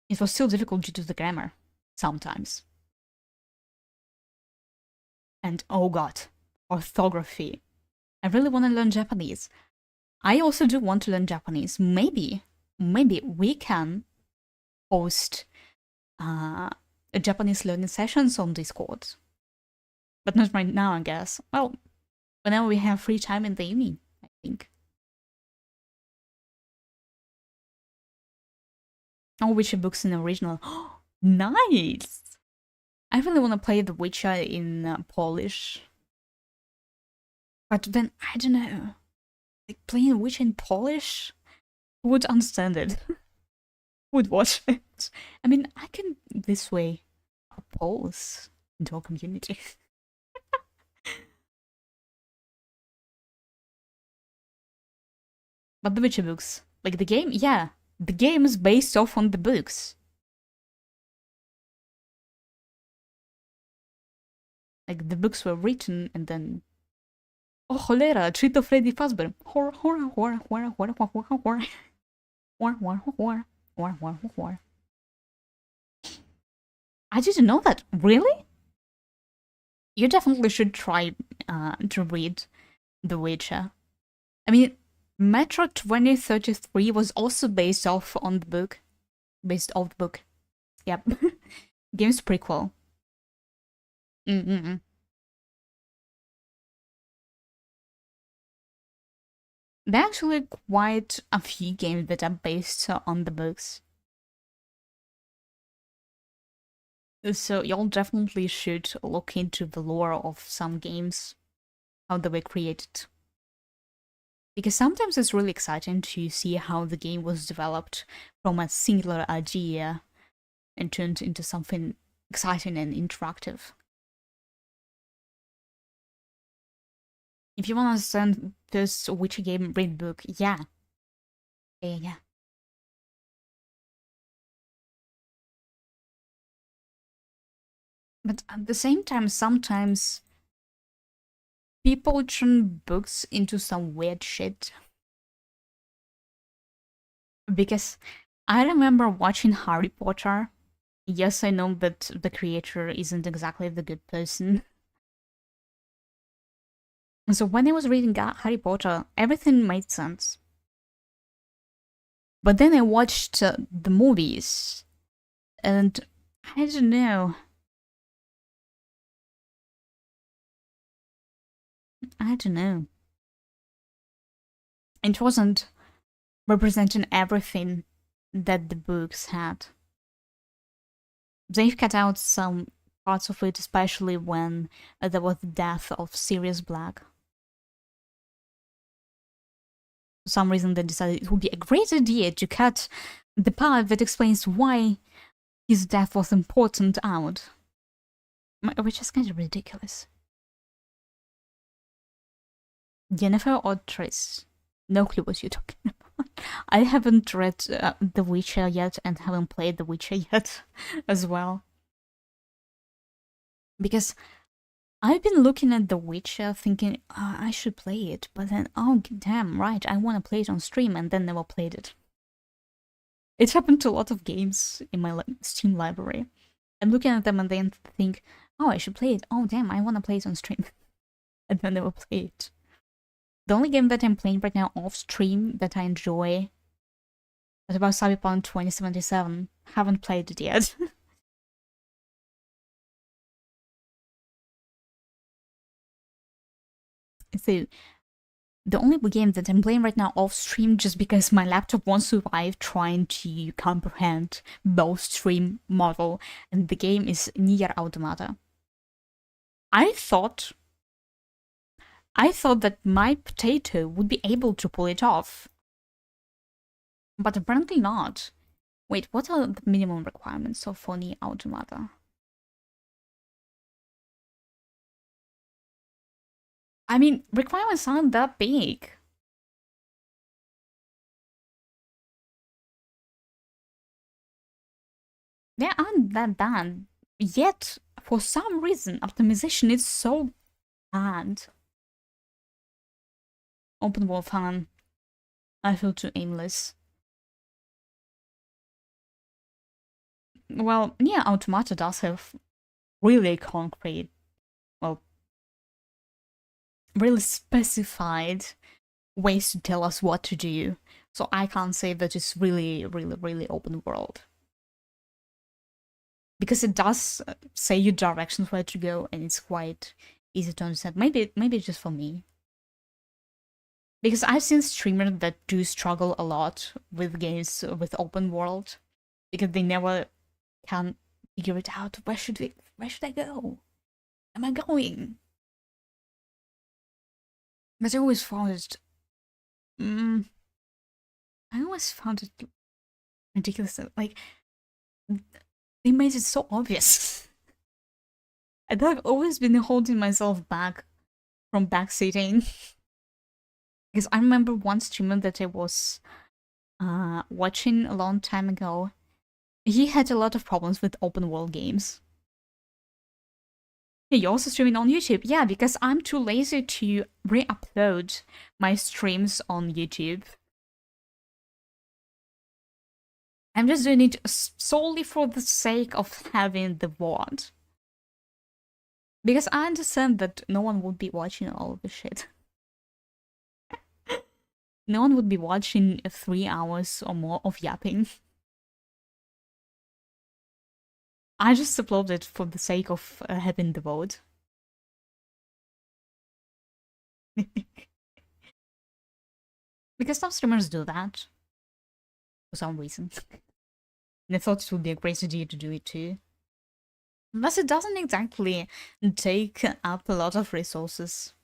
It was still difficult due to the grammar, sometimes. And oh god, orthography. I really want to learn Japanese. I also do want to learn Japanese. Maybe we can host Japanese learning sessions on Discord. But not right now, I guess. Well, whenever we have free time in the evening, I think. Oh, Witcher books in the original. Nice! I really want to play The Witcher in Polish. But then, I don't know. Like, playing Witcher in Polish? Who would understand it? Who would watch it? I mean, I can this way oppose into our community. But the Witcher books, like the game, yeah, the game is based off on the books. Like the books were written and then, oh cholera, treat of Freddy Fazbear, horror, horror, horror, horror, horror, horror, horror, horror, horror, horror, horror, horror. I didn't know that. Really? You definitely should try to read The Witcher. I mean, Metro 2033 was also based off on the book. Based off the book. Yep. Game's prequel. Mm-mm. There are actually quite a few games that are based on the books. So y'all definitely should look into the lore of some games, how they were created. Because sometimes it's really exciting to see how the game was developed from a singular idea and turned into something exciting and interactive. If you want to understand this Witcher game, read book, yeah. Yeah. But at the same time, sometimes people turn books into some weird shit. Because I remember watching Harry Potter. Yes, I know that the creator isn't exactly the good person. So when I was reading Harry Potter, everything made sense. But then I watched the movies, and I don't know. It wasn't representing everything that the books had. They've cut out some parts of it, especially when there was the death of Sirius Black. For some reason, they decided it would be a great idea to cut the part that explains why his death was important out. Which is kind of ridiculous. Jennifer or Triss? No clue what you're talking about. I haven't read The Witcher yet and haven't played The Witcher yet as well. Because I've been looking at The Witcher thinking, oh, I should play it, but then, oh damn, right, I want to play it on stream and then never played it. It happened to a lot of games in my Steam library. I'm looking at them and then think, oh, I should play it. Oh damn, I want to play it on stream. And then never play it. The only game that I'm playing right now off stream that I enjoy is about Cyberpunk 2077. Haven't played it yet. So, the only game that I'm playing right now off stream just because my laptop won't survive trying to comprehend both stream model, and the game is Nier Automata. I thought that my potato would be able to pull it off. But apparently not. Wait, what are the minimum requirements of Nier Automata? I mean, requirements aren't that big. They aren't that bad. Yet, for some reason, optimization is so bad. Open world fun. I feel too aimless. Well, yeah, Automata does have really concrete, well, really specified ways to tell us what to do. So I can't say that it's really, really, really open world. Because it does say you directions where to go, and it's quite easy to understand. Maybe it's just for me. Because I've seen streamers that do struggle a lot with games with open world, because they never can figure it out. Where should I go? Am I going? But I always found it. I always found it ridiculous. Like, they made it so obvious. And I've always been holding myself back from backsitting. Because I remember one streamer that I was watching a long time ago. He had a lot of problems with open world games. Hey, you're also streaming on YouTube? Yeah, because I'm too lazy to re-upload my streams on YouTube. I'm just doing it solely for the sake of having the VOD. Because I understand that no one would be watching all of the shit. No one would be watching 3 hours or more of yapping. I just upload it for the sake of having the VOD. Because some streamers do that. For some reason. And I thought it would be a great idea to do it too. But it doesn't exactly take up a lot of resources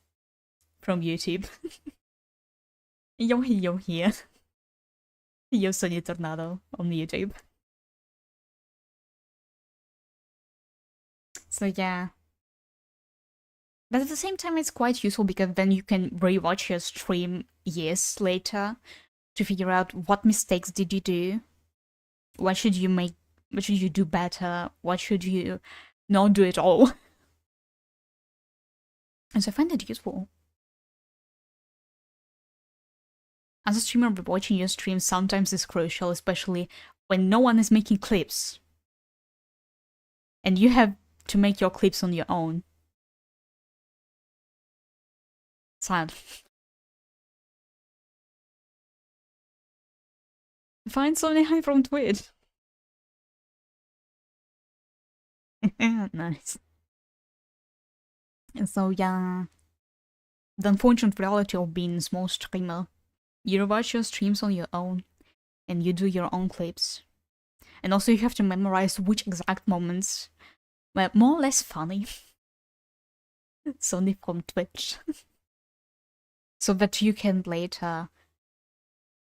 from YouTube. Yo here. Yo Sonny Tornado on YouTube. So yeah. But at the same time, it's quite useful because then you can rewatch your stream years later to figure out what mistakes did you do, what should you make, what should you do better, what should you not do at all. And so I find it useful. As a streamer, watching your stream sometimes is crucial, especially when no one is making clips. And you have to make your clips on your own. Sad. Find Sony High from Twitch. Nice. And so yeah, the unfortunate reality of being a small streamer, you watch your streams on your own, and you do your own clips. And also you have to memorize which exact moments were more or less funny. It's only from Twitch. So that you can later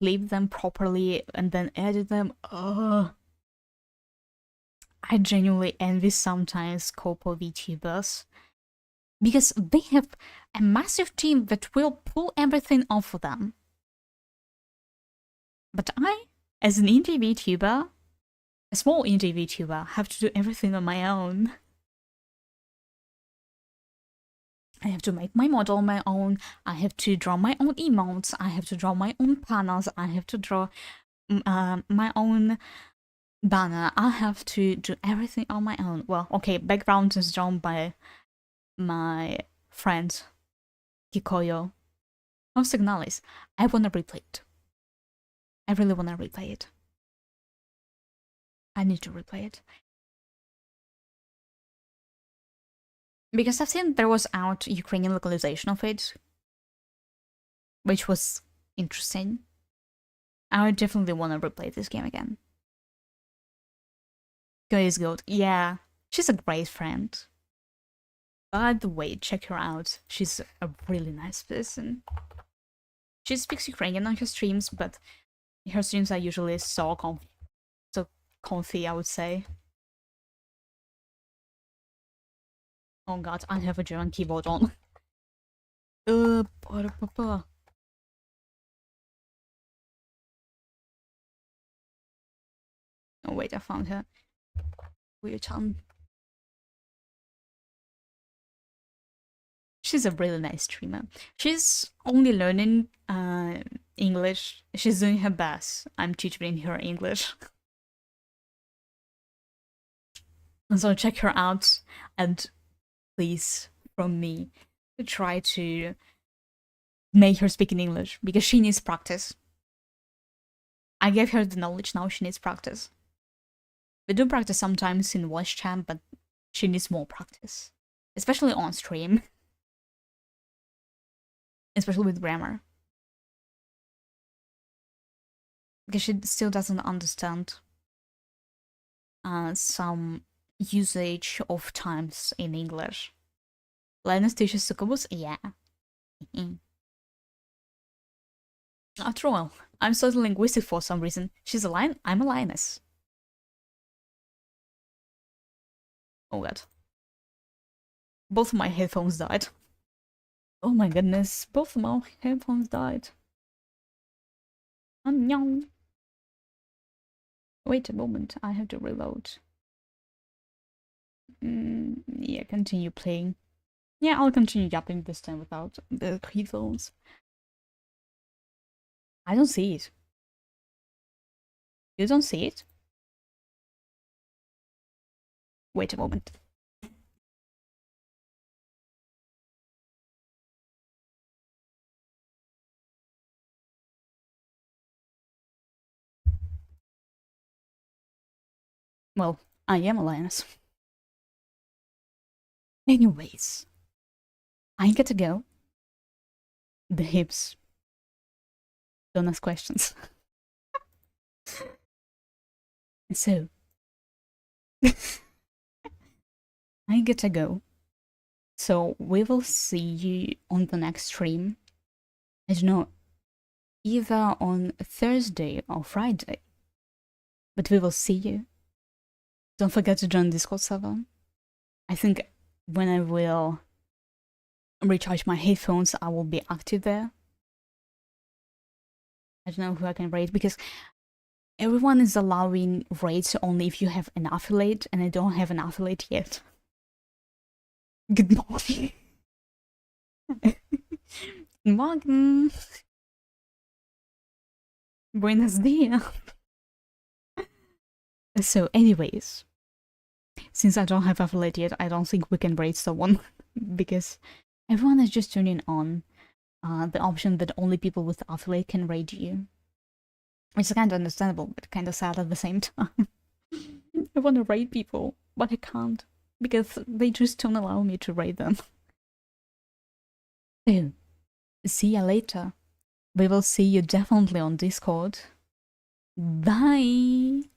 leave them properly and then edit them. I genuinely envy sometimes couple VTubers. Because they have a massive team that will pull everything off for them. But I, as an indie VTuber, a small indie VTuber, have to do everything on my own. I have to make my model on my own, I have to draw my own emotes, I have to draw my own panels, I have to draw my own banner, I have to do everything on my own. Well, okay, background is drawn by my friend Kikoyo of Signalis. I wanna replay it. I really wanna replay it. I need to replay it. Because I've seen there was out Ukrainian localization of it, which was interesting. I would definitely want to replay this game again. Kikoyo is good. Yeah, she's a great friend. By the way, check her out. She's a really nice person. She speaks Ukrainian on her streams, but her streams are usually so comfy, I would say. Oh god, I have a German keyboard on. Oh wait, I found her. Weird tongue. She's a really nice streamer. She's only learning English. She's doing her best. I'm tutoring her English. So check her out, and please, from me, try to make her speak in English, because she needs practice. I gave her the knowledge, now she needs practice. We do practice sometimes in voice chat, but she needs more practice. Especially on stream. Especially with grammar. Because she still doesn't understand some usage of times in English. Linus teaches succubus? Yeah. After all, I'm so linguistic for some reason. She's a lion, I'm a lioness. Oh god. Both of my headphones died. Oh my goodness, both of my headphones died. Annyeong. Wait a moment, I have to reload. Yeah, continue playing. Yeah, I'll continue yapping this time without the headphones. I don't see it. You don't see it? Wait a moment. Well, I am a lioness. Anyways, I gotta go. The hips. Don't ask questions. So, I gotta go. So, we will see you on the next stream. I don't know, either on Thursday or Friday. But we will see you. Don't forget to join Discord server. I think when I will recharge my headphones, I will be active there. I don't know who I can raid, because everyone is allowing raids only if you have an affiliate, and I don't have an affiliate yet. Good morning. Good morning. Buenos dias. So anyways, since I don't have affiliate yet, I don't think we can raid someone, because everyone is just turning on the option that only people with affiliate can raid you. It's kind of understandable, but kind of sad at the same time. I want to raid people, but I can't, because they just don't allow me to rate them. So, see ya later. We will see you definitely on Discord. Bye!